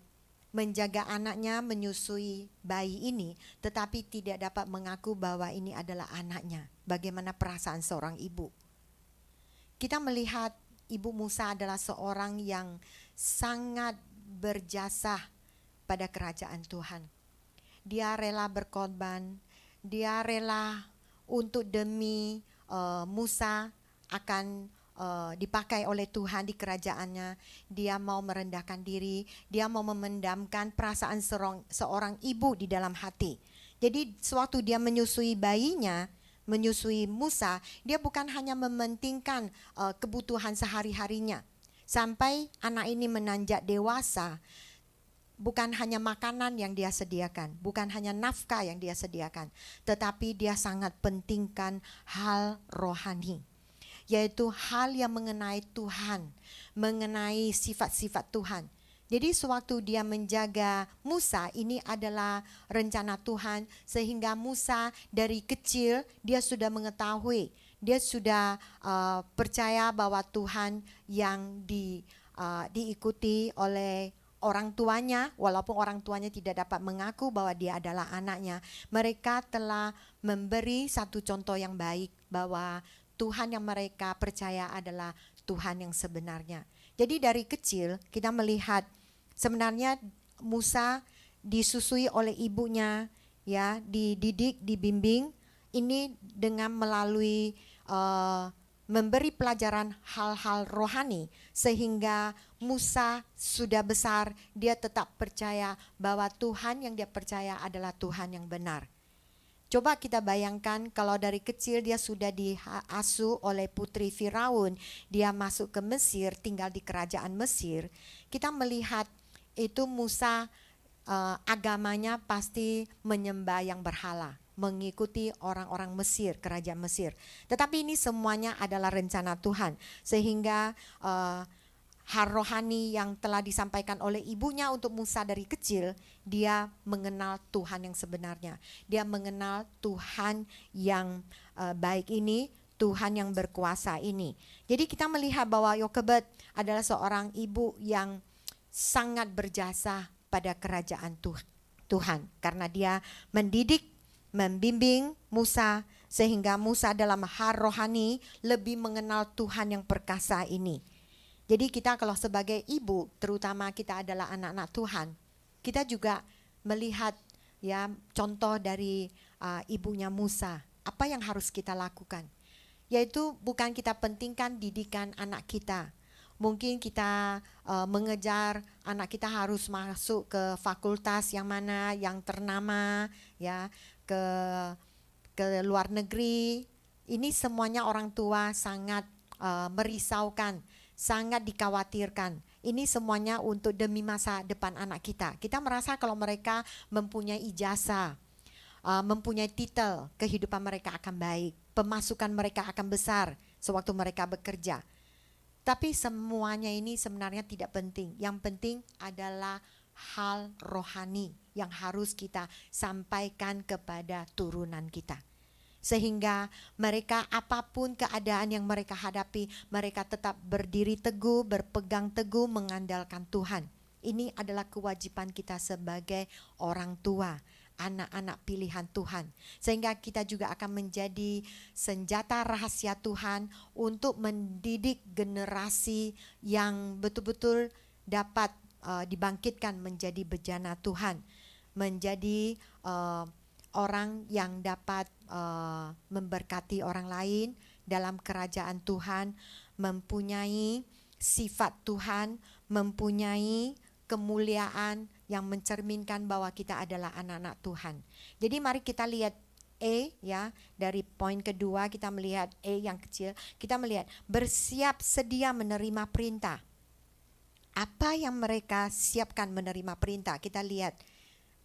[SPEAKER 3] menjaga anaknya menyusui bayi ini, tetapi tidak dapat mengaku bahwa ini adalah anaknya. Bagaimana perasaan seorang ibu? Kita melihat ibu Musa adalah seorang yang sangat berjasa pada kerajaan Tuhan. Dia rela berkorban, dia rela untuk demi Musa akan dipakai oleh Tuhan di kerajaannya. Dia mau merendahkan diri, dia mau memendamkan perasaan seorang ibu di dalam hati. Jadi sewaktu dia menyusui bayinya, menyusui Musa, dia bukan hanya mementingkan kebutuhan sehari-harinya. Sampai anak ini menanjak dewasa, bukan hanya makanan yang dia sediakan, bukan hanya nafkah yang dia sediakan, tetapi dia sangat pentingkan hal rohani, yaitu hal yang mengenai Tuhan, mengenai sifat-sifat Tuhan. Jadi sewaktu dia menjaga Musa, ini adalah rencana Tuhan, sehingga Musa dari kecil dia sudah mengetahui, dia sudah percaya bahwa Tuhan yang diikuti oleh orang tuanya, walaupun orang tuanya tidak dapat mengaku bahwa dia adalah anaknya. Mereka telah memberi satu contoh yang baik bahwa Tuhan yang mereka percaya adalah Tuhan yang sebenarnya. Jadi dari kecil kita melihat sebenarnya Musa disusui oleh ibunya, ya, dididik, dibimbing ini dengan melalui memberi pelajaran hal-hal rohani, sehingga Musa sudah besar, dia tetap percaya bahwa Tuhan yang dia percaya adalah Tuhan yang benar. Coba kita bayangkan kalau dari kecil dia sudah diasuh oleh putri Firaun, dia masuk ke Mesir, tinggal di kerajaan Mesir. Kita melihat itu Musa agamanya pasti menyembah yang berhala, mengikuti orang-orang Mesir, kerajaan Mesir. Tetapi ini semuanya adalah rencana Tuhan, sehingga hal rohani yang telah disampaikan oleh ibunya untuk Musa dari kecil, dia mengenal Tuhan yang sebenarnya. Dia mengenal Tuhan yang baik ini, Tuhan yang berkuasa ini. Jadi kita melihat bahwa Yokebed adalah seorang ibu yang sangat berjasa pada kerajaan Tuhan, karena dia mendidik, membimbing Musa, sehingga Musa dalam hal rohani lebih mengenal Tuhan yang perkasa ini. Jadi kita kalau sebagai ibu, terutama kita adalah anak-anak Tuhan, kita juga melihat ya contoh dari ibunya Musa. Apa yang harus kita lakukan? Yaitu bukan kita pentingkan didikan anak kita. Mungkin kita mengejar anak kita harus masuk ke fakultas yang mana yang ternama, ya, ke luar negeri. Ini semuanya orang tua sangat merisaukan, sangat dikhawatirkan. Ini semuanya untuk demi masa depan anak kita. Kita merasa kalau mereka mempunyai ijazah, mempunyai titel, kehidupan mereka akan baik, pemasukan mereka akan besar sewaktu mereka bekerja. Tapi semuanya ini sebenarnya tidak penting. Yang penting adalah hal rohani yang harus kita sampaikan kepada turunan kita, sehingga mereka apapun keadaan yang mereka hadapi, mereka tetap berdiri teguh, berpegang teguh, mengandalkan Tuhan. Ini adalah kewajiban kita sebagai orang tua, anak-anak pilihan Tuhan, sehingga kita juga akan menjadi senjata rahasia Tuhan untuk mendidik generasi yang betul-betul dapat dibangkitkan menjadi bejana Tuhan, menjadi orang yang dapat memberkati orang lain dalam kerajaan Tuhan, mempunyai sifat Tuhan, mempunyai kemuliaan yang mencerminkan bahwa kita adalah anak-anak Tuhan. Jadi mari kita lihat ya, dari poin kedua kita melihat yang kecil, kita melihat bersiap sedia menerima perintah. Apa yang mereka siapkan menerima perintah? Kita lihat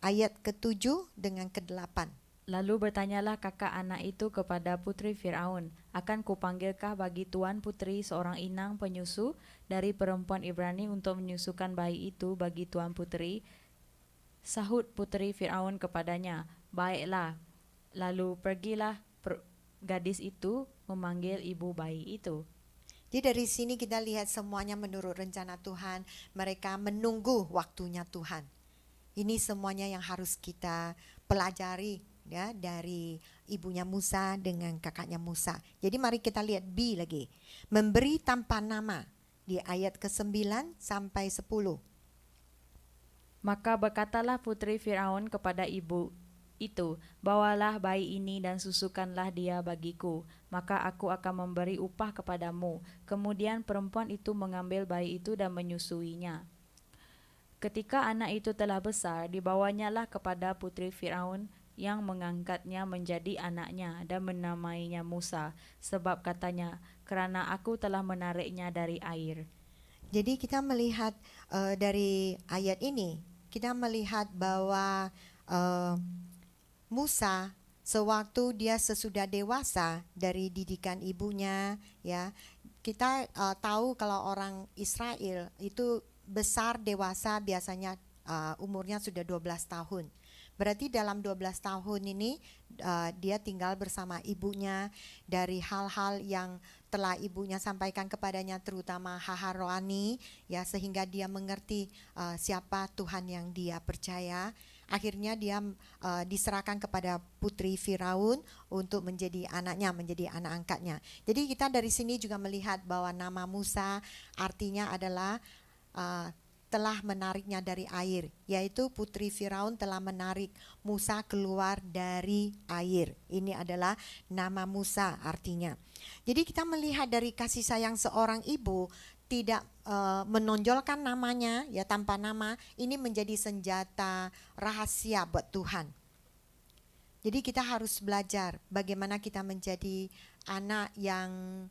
[SPEAKER 3] ayat ke-7 dengan ke-8.
[SPEAKER 1] Lalu bertanyalah kakak anak itu kepada putri Firaun, akan kupanggilkah bagi tuan putri seorang inang penyusu dari perempuan Ibrani untuk menyusukan bayi itu bagi tuan putri? Sahut putri Firaun kepadanya, baiklah. Lalu pergilah gadis itu memanggil ibu bayi itu.
[SPEAKER 3] Jadi dari sini kita lihat semuanya menurut rencana Tuhan, mereka menunggu waktunya Tuhan. Ini semuanya yang harus kita pelajari ya dari ibunya Musa dengan kakaknya Musa. Jadi mari kita lihat B lagi. Memberi tanpa nama di ayat ke-9 sampai 10.
[SPEAKER 1] Maka berkatalah putri Firaun kepada ibu itu, bawalah bayi ini dan susukanlah dia bagiku, maka aku akan memberi upah kepadamu. Kemudian perempuan itu mengambil bayi itu dan menyusuinya. Ketika anak itu telah besar, dibawanyalah kepada putri Firaun yang mengangkatnya menjadi anaknya dan menamainya Musa, sebab katanya, kerana aku telah menariknya dari air.
[SPEAKER 3] Jadi kita melihat dari ayat ini, kita melihat bahwa Musa sewaktu dia sesudah dewasa dari didikan ibunya, ya, kita tahu kalau orang Israel itu besar dewasa biasanya umurnya sudah 12 tahun. Berarti dalam 12 tahun ini dia tinggal bersama ibunya, dari hal-hal yang telah ibunya sampaikan kepadanya, terutama hal-hal rohani, ya, sehingga dia mengerti siapa Tuhan yang dia percaya. Akhirnya dia diserahkan kepada putri Firaun untuk menjadi anaknya, menjadi anak angkatnya. Jadi kita dari sini juga melihat bahwa nama Musa artinya adalah telah menariknya dari air, yaitu putri Firaun telah menarik Musa keluar dari air. Ini adalah nama Musa artinya. Jadi kita melihat dari kasih sayang seorang ibu, tidak menonjolkan namanya, ya, tanpa nama, ini menjadi senjata rahasia buat Tuhan. Jadi kita harus belajar bagaimana kita menjadi anak yang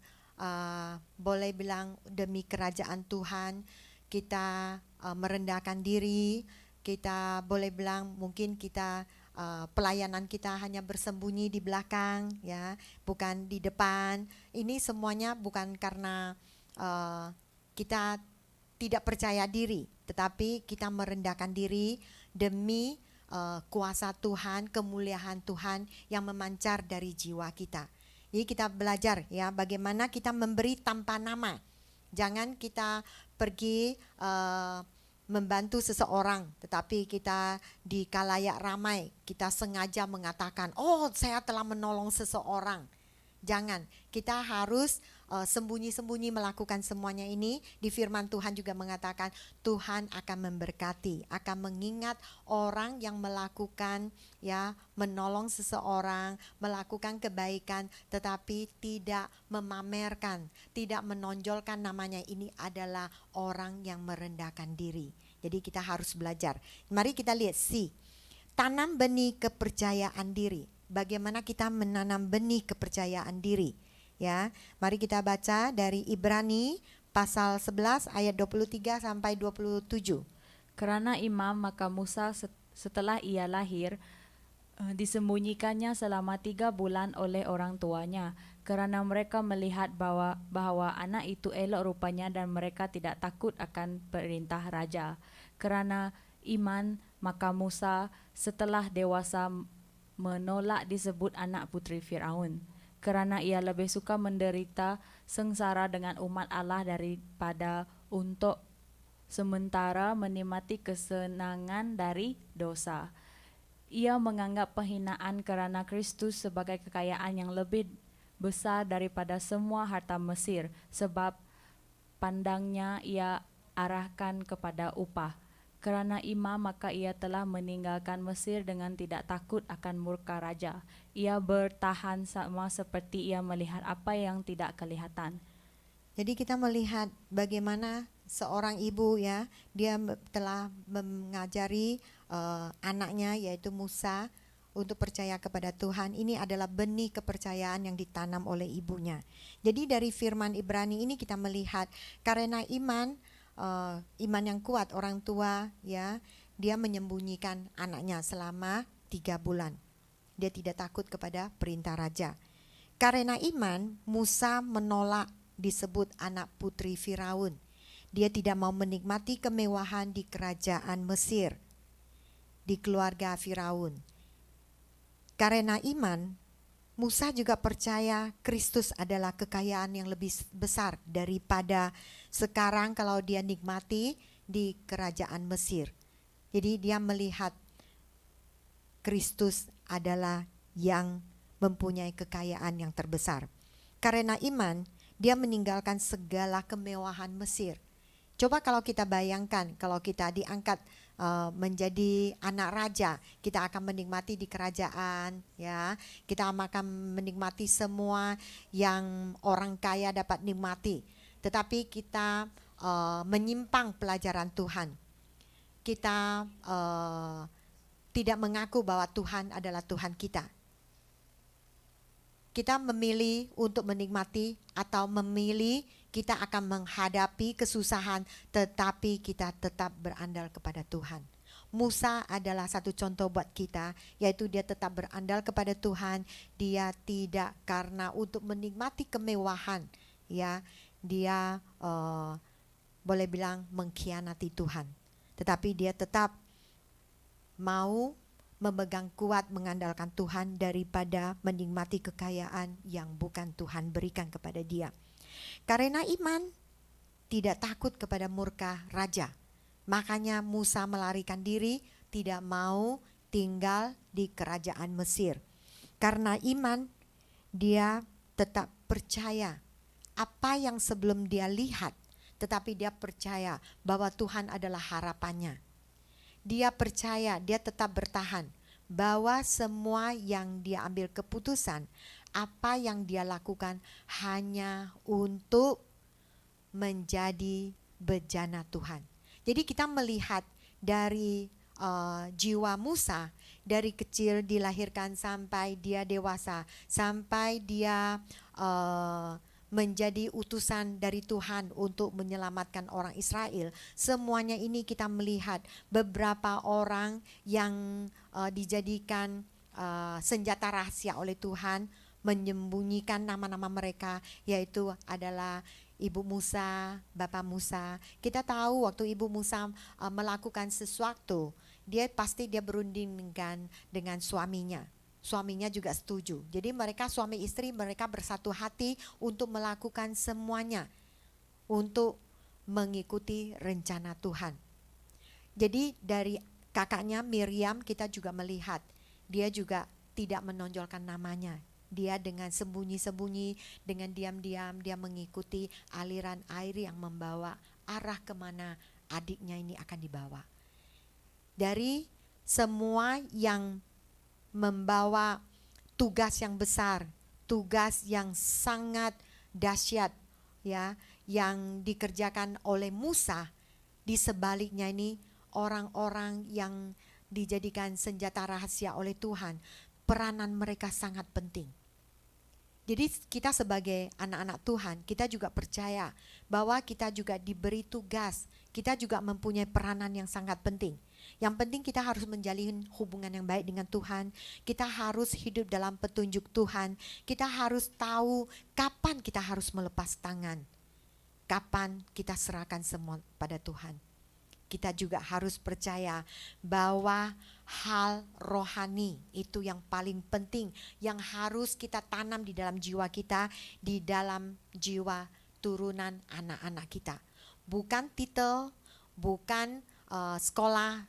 [SPEAKER 3] boleh bilang demi kerajaan Tuhan, kita merendahkan diri, kita boleh bilang mungkin kita pelayanan kita hanya bersembunyi di belakang, ya, bukan di depan. Ini semuanya bukan karena kita tidak percaya diri, tetapi kita merendahkan diri demi kuasa Tuhan, kemuliaan Tuhan yang memancar dari jiwa kita. Jadi kita belajar, ya, bagaimana kita memberi tanpa nama. Jangan kita pergi membantu seseorang, tetapi kita di khalayak ramai kita sengaja mengatakan, oh, saya telah menolong seseorang. Jangan, kita harus sembunyi-sembunyi melakukan semuanya ini. Di firman Tuhan juga mengatakan Tuhan akan memberkati, akan mengingat orang yang melakukan, ya, menolong seseorang, melakukan kebaikan, tetapi tidak memamerkan, tidak menonjolkan namanya. Ini adalah orang yang merendahkan diri. Jadi kita harus belajar. Mari kita lihat tanam benih kepercayaan diri. Bagaimana kita menanam benih kepercayaan diri, ya. Mari kita baca dari Ibrani pasal 11 ayat 23 sampai 27.
[SPEAKER 1] Karena imam, maka Musa setelah ia lahir disembunyikannya selama 3 bulan oleh orang tuanya, karena mereka melihat bahwa anak itu elok rupanya dan mereka tidak takut akan perintah raja. Karena iman, maka Musa setelah dewasa menolak disebut anak putri Firaun, kerana ia lebih suka menderita sengsara dengan umat Allah daripada untuk sementara menikmati kesenangan dari dosa. Ia menganggap penghinaan kerana Kristus sebagai kekayaan yang lebih besar daripada semua harta Mesir, sebab pandangnya ia arahkan kepada upah. Kerana imam, maka ia telah meninggalkan Mesir dengan tidak takut akan murka raja. Ia bertahan sama seperti ia melihat apa yang tidak kelihatan.
[SPEAKER 3] Jadi kita melihat bagaimana seorang ibu, ya, dia telah mengajari anaknya yaitu Musa untuk percaya kepada Tuhan. Ini adalah benih kepercayaan yang ditanam oleh ibunya. Jadi dari firman Ibrani ini kita melihat karena iman yang kuat orang tua, ya, dia menyembunyikan anaknya selama 3 bulan. Dia tidak takut kepada perintah raja. Karena iman, Musa menolak disebut anak putri Firaun. Dia tidak mau menikmati kemewahan di kerajaan Mesir, di keluarga Firaun. Karena iman, Musa juga percaya Kristus adalah kekayaan yang lebih besar daripada sekarang kalau dia nikmati di kerajaan Mesir. Jadi dia melihat Kristus adalah yang mempunyai kekayaan yang terbesar. Karena iman, dia meninggalkan segala kemewahan Mesir. Coba kalau kita bayangkan, kalau kita diangkat menjadi anak raja, kita akan menikmati di kerajaan, ya. Kita akan menikmati semua yang orang kaya dapat nikmati. Tetapi kita menyimpang pelajaran Tuhan. Kita tidak mengaku bahwa Tuhan adalah Tuhan kita. Kita memilih untuk menikmati atau memilih kita akan menghadapi kesusahan, tetapi kita tetap berandal kepada Tuhan. Musa adalah satu contoh buat kita, yaitu dia tetap berandal kepada Tuhan. Dia tidak karena untuk menikmati kemewahan, ya, dia boleh bilang mengkhianati Tuhan. Tetapi dia tetap mau memegang kuat mengandalkan Tuhan daripada menikmati kekayaan yang bukan Tuhan berikan kepada dia. Karena iman tidak takut kepada murka raja. Makanya Musa melarikan diri, tidak mau tinggal di kerajaan Mesir. Karena iman, dia tetap percaya apa yang sebelum dia lihat, tetapi dia percaya bahwa Tuhan adalah harapannya. Dia percaya, dia tetap bertahan bahwa semua yang dia ambil keputusan, apa yang dia lakukan hanya untuk menjadi bejana Tuhan. Jadi kita melihat dari jiwa Musa, dari kecil dilahirkan sampai dia dewasa, sampai dia menjadi utusan dari Tuhan untuk menyelamatkan orang Israel. Semuanya ini kita melihat beberapa orang yang dijadikan senjata rahasia oleh Tuhan, menyembunyikan nama-nama mereka, yaitu adalah Ibu Musa, Bapak Musa. Kita tahu waktu Ibu Musa melakukan sesuatu, dia berunding dengan suaminya. Suaminya juga setuju. Jadi mereka suami istri, mereka bersatu hati untuk melakukan semuanya untuk mengikuti rencana Tuhan. Jadi dari kakaknya Miriam kita juga melihat, dia juga tidak menonjolkan namanya. Dia dengan sembunyi-sembunyi, dengan diam-diam dia mengikuti aliran air yang membawa arah kemana adiknya ini akan dibawa. Dari semua yang membawa tugas yang besar, tugas yang sangat dahsyat, ya, yang dikerjakan oleh Musa, di sebaliknya ini orang-orang yang dijadikan senjata rahasia oleh Tuhan, peranan mereka sangat penting. Jadi kita sebagai anak-anak Tuhan, kita juga percaya bahwa kita juga diberi tugas, kita juga mempunyai peranan yang sangat penting. Yang penting kita harus menjalin hubungan yang baik dengan Tuhan, kita harus hidup dalam petunjuk Tuhan, kita harus tahu kapan kita harus melepas tangan, kapan kita serahkan semua pada Tuhan. Kita juga harus percaya bahwa hal rohani itu yang paling penting, yang harus kita tanam di dalam jiwa kita, di dalam jiwa turunan anak-anak kita. Bukan titel, bukan sekolah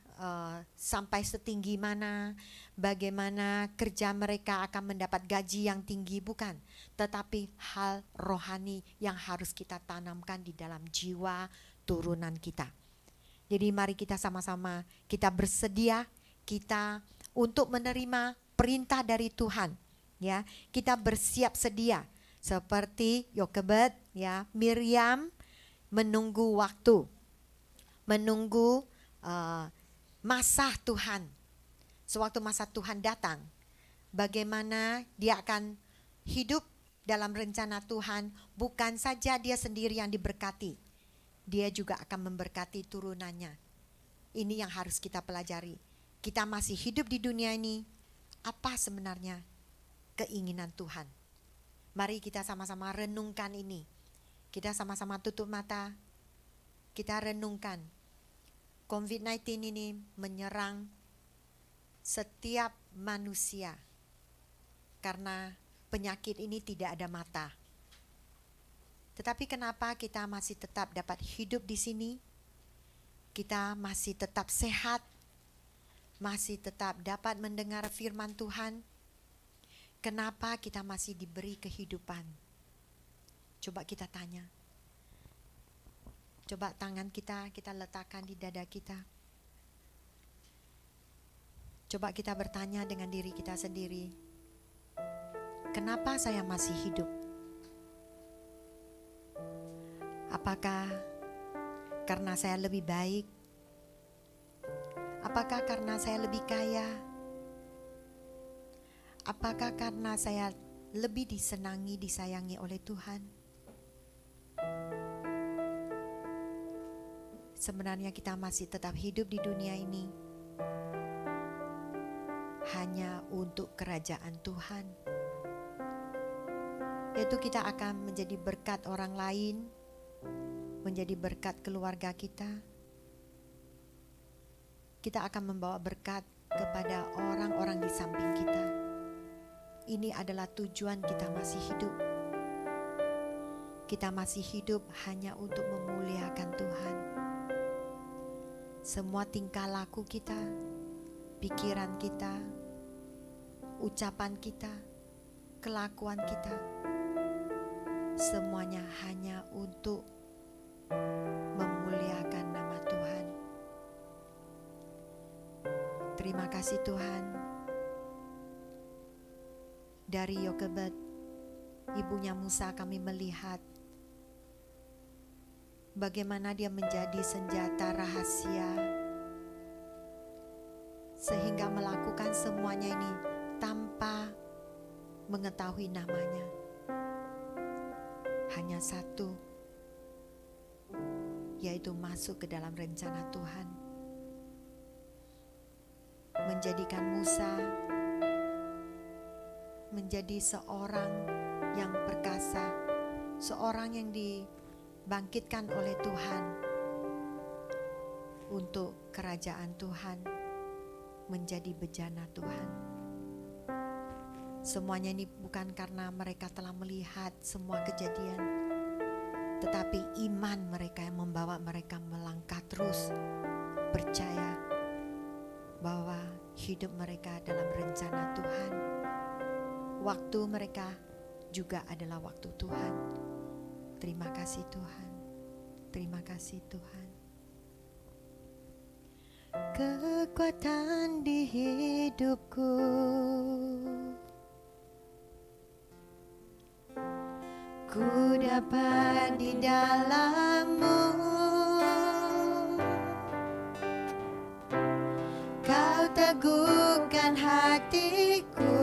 [SPEAKER 3] sampai setinggi mana, bagaimana kerja mereka akan mendapat gaji yang tinggi, bukan. Tetapi hal rohani yang harus kita tanamkan di dalam jiwa turunan kita. Jadi mari kita sama-sama kita bersedia kita untuk menerima perintah dari Tuhan, ya. Kita bersiap sedia seperti Yokebed, ya, Miriam menunggu waktu, menunggu masa Tuhan. Sewaktu masa Tuhan datang, bagaimana dia akan hidup dalam rencana Tuhan, bukan saja dia sendiri yang diberkati, dia juga akan memberkati turunannya. Ini yang harus kita pelajari. Kita masih hidup di dunia ini, apa sebenarnya keinginan Tuhan? Mari kita sama-sama renungkan ini. Kita sama-sama tutup mata, kita renungkan. COVID-19 ini menyerang setiap manusia karena penyakit ini tidak ada mata. Tetapi kenapa kita masih tetap dapat hidup di sini? Kita masih tetap sehat, masih tetap dapat mendengar firman Tuhan. Kenapa kita masih diberi kehidupan? Coba kita tanya. Coba tangan kita letakkan di dada kita. Coba kita bertanya dengan diri kita sendiri. Kenapa saya masih hidup? Apakah karena saya lebih baik? Apakah karena saya lebih kaya? Apakah karena saya lebih disenangi, disayangi oleh Tuhan? Sebenarnya kita masih tetap hidup di dunia ini hanya untuk kerajaan Tuhan, yaitu kita akan menjadi berkat orang lain, menjadi berkat keluarga kita. Kita akan membawa berkat kepada orang-orang di samping kita. Ini adalah tujuan kita masih hidup. Kita masih hidup hanya untuk memuliakan Tuhan. Semua tingkah laku kita, pikiran kita, ucapan kita, kelakuan kita, semuanya hanya untuk memuliakan nama Tuhan. Terima kasih Tuhan. Dari Yokebed, ibunya Musa, kami melihat bagaimana dia menjadi senjata rahasia sehingga melakukan semuanya ini tanpa mengetahui namanya. Hanya satu, yaitu masuk ke dalam rencana Tuhan. Menjadikan Musa menjadi seorang yang perkasa, seorang yang dibangkitkan oleh Tuhan untuk kerajaan Tuhan, menjadi bejana Tuhan. Semuanya ini bukan karena mereka telah melihat semua kejadian, tetapi iman mereka yang membawa mereka melangkah terus, percaya bahwa hidup mereka dalam rencana Tuhan. Waktu mereka juga adalah waktu Tuhan. Terima kasih Tuhan. Terima kasih Tuhan. Kekuatan di hidupku, ku dapat di dalam-Mu. Kau teguhkan hatiku,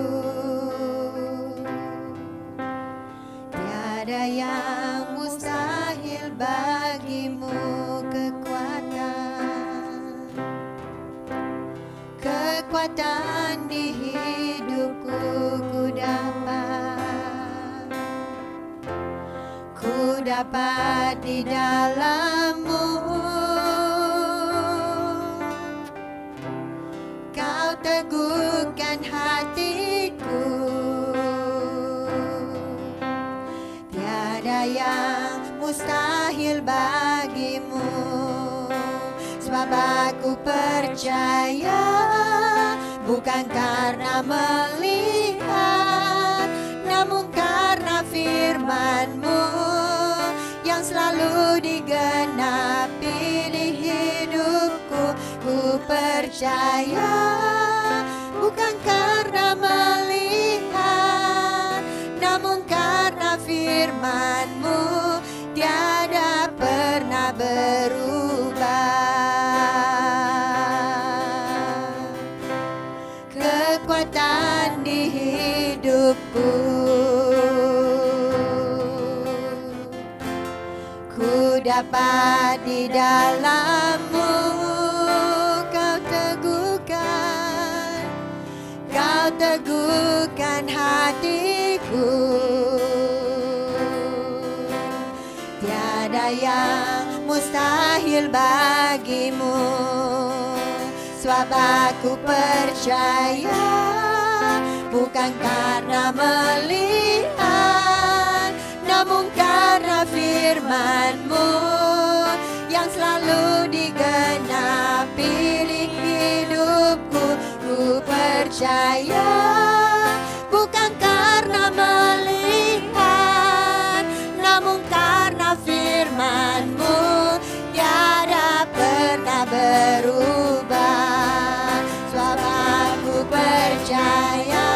[SPEAKER 3] tiada yang mustahil bagimu kekuatan. Kekuatan di hidupku ku dapat di dalam-Mu. Kau teguhkan hatiku, tiada yang mustahil bagimu. Sebab aku percaya, bukan karena melihat, namun karena firman-Mu yang selalu digenapi di hidupku. Ku percaya, bukan karena melihat, namun karena firman-Mu tiada pernah berubah. Kekuatan di hidupku, ku dapat di dalam-Mu. Kau teguhkan hatiku, tiada yang mustahil bagimu. Sebab aku percaya, bukan karena melihat, namun karena firman-Mu yang selalu digenapi di hidupku. Ku percaya, bukan karena melihat, namun karena firman-Mu tiada pernah berubah. Sebab aku percaya,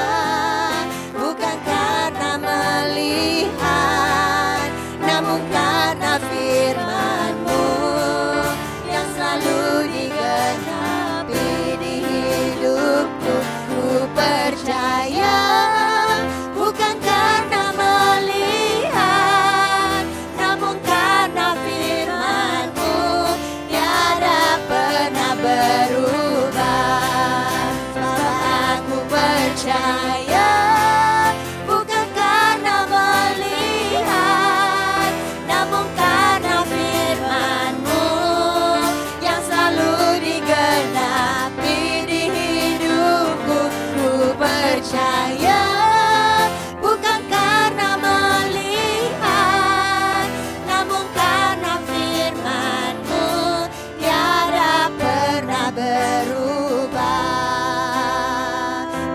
[SPEAKER 3] bukan karena melihat, namun karena firman-Mu yang selalu digenapi di hidupku. Ku percaya, bukan karena melihat, namun karena firman-Mu tiada pernah berubah. Sebab aku percaya, bukan karena melihat, namun karena firman-Mu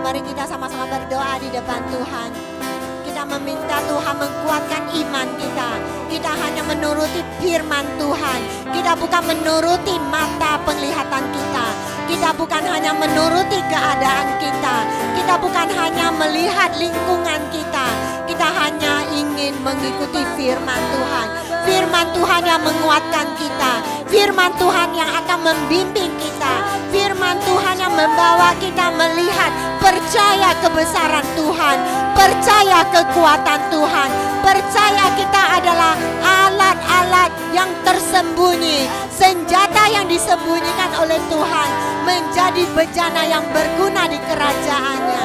[SPEAKER 3] Mari kita sama-sama berdoa di depan Tuhan. Kita meminta Tuhan menguatkan iman kita. Kita hanya menuruti firman Tuhan. Kita bukan menuruti mata penglihatan kita. Kita bukan hanya menuruti keadaan kita. Kita bukan hanya melihat lingkungan kita. Kita hanya ingin mengikuti firman Tuhan. Firman Tuhan yang menguatkan kita. Firman Tuhan yang akan membimbing kita. Firman Tuhan yang membawa kita melihat, percaya kebesaran Tuhan, percaya kekuatan Tuhan, percaya kita adalah alat-alat yang tersembunyi, senjata yang disembunyikan oleh Tuhan menjadi bejana yang berguna di kerajaannya.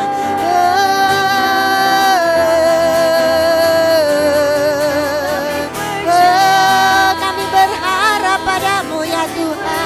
[SPEAKER 3] Kami berharap padamu ya Tuhan.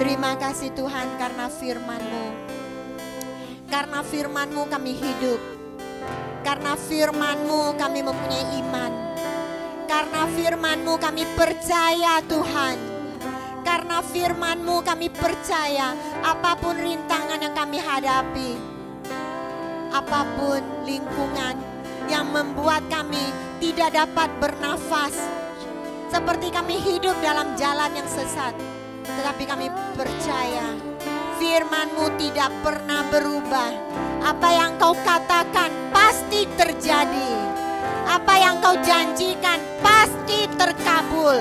[SPEAKER 3] Terima kasih Tuhan karena firman-Mu. Karena firman-Mu kami hidup. Karena firman-Mu kami mempunyai iman. Karena firman-Mu kami percaya Tuhan. Karena firman-Mu kami percaya apapun rintangan yang kami hadapi, apapun lingkungan yang membuat kami tidak dapat bernafas, seperti kami hidup dalam jalan yang sesat, tetapi kami percaya firman-Mu tidak pernah berubah. Apa yang Kau katakan pasti terjadi. Apa yang Kau janjikan pasti terkabul.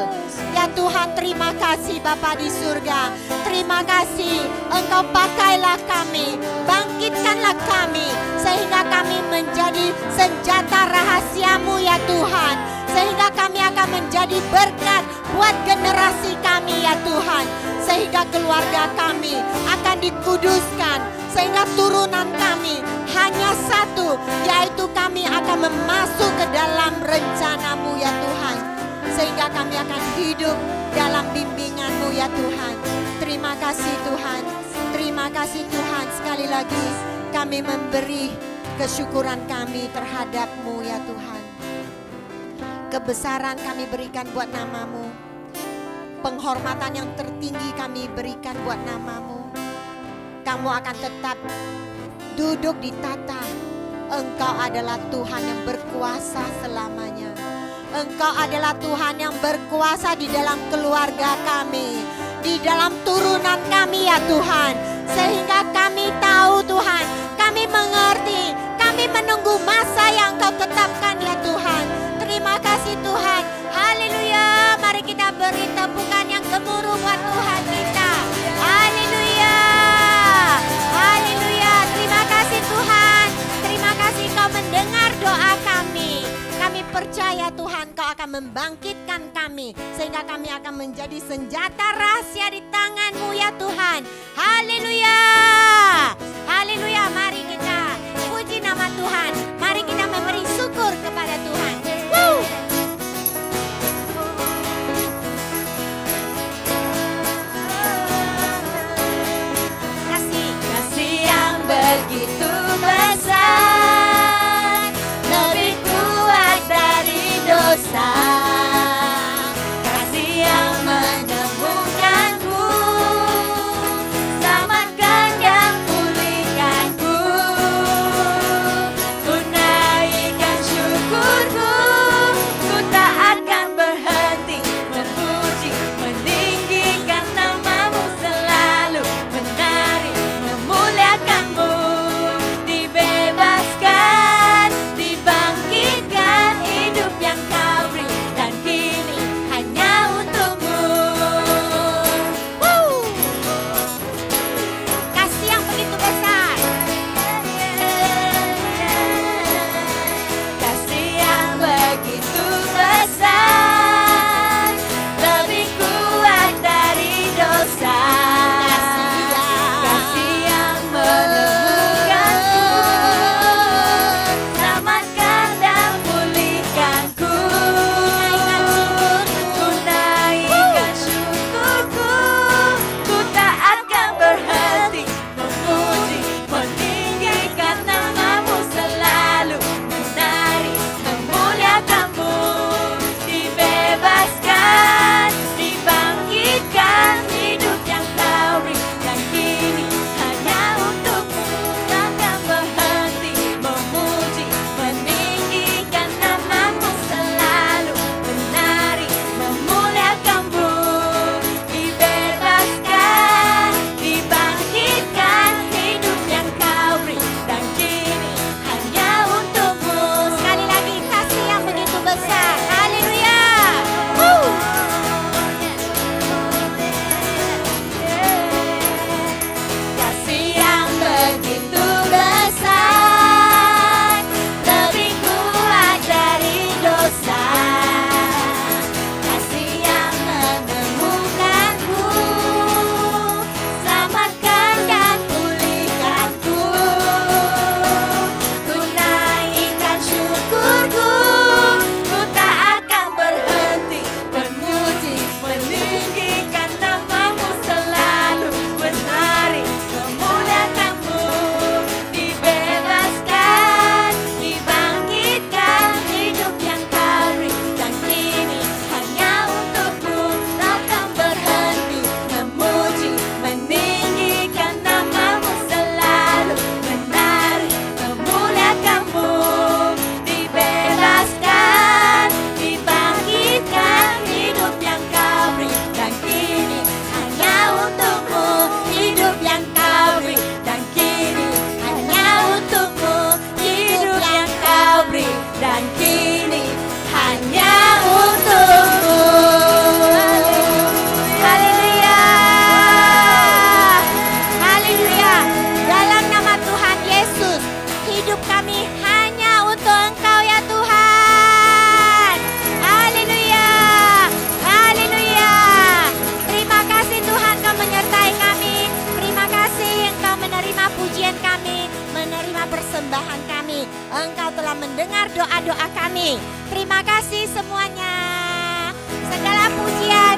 [SPEAKER 3] Ya Tuhan, terima kasih Bapa di surga. Terima kasih Engkau pakailah kami, bangkitkanlah kami, sehingga kami menjadi senjata rahasia-Mu ya Tuhan. Sehingga kami akan menjadi berkat buat generasi kami ya Tuhan. Sehingga keluarga kami akan dikuduskan. Sehingga turunan kami hanya satu, yaitu kami akan masuk ke dalam rencana-Mu ya Tuhan. Sehingga kami akan hidup dalam bimbingan-Mu ya Tuhan. Terima kasih Tuhan. Terima kasih Tuhan. Sekali lagi kami memberi kesyukuran kami terhadap-Mu ya Tuhan. Kebesaran kami berikan buat nama-Mu. Penghormatan yang tertinggi kami berikan buat nama-Mu. Kamu akan tetap duduk di tata. Engkau adalah Tuhan yang berkuasa selamanya. Engkau adalah Tuhan yang berkuasa di dalam keluarga kami, di dalam turunan kami ya Tuhan. Sehingga kami tahu Tuhan, kami mengerti, kami menunggu masa yang Kau tetapkan ya Tuhan. Terima kasih Tuhan. Haleluya. Mari kita beri tepukan yang gemuruh buat Tuhan kita. Haleluya. Haleluya. Terima kasih Tuhan. Terima kasih Kau mendengar doa kami. Kami percaya Tuhan Kau akan membangkitkan kami, sehingga kami akan menjadi senjata rahasia di tangan-Mu ya Tuhan. Haleluya. Haleluya. Mari kita puji nama Tuhan. Mari kita memberi syukur kepada Tuhan. Woo! penyembahan kami. Engkau telah mendengar doa-doa kami. Terima kasih semuanya. Segala pujian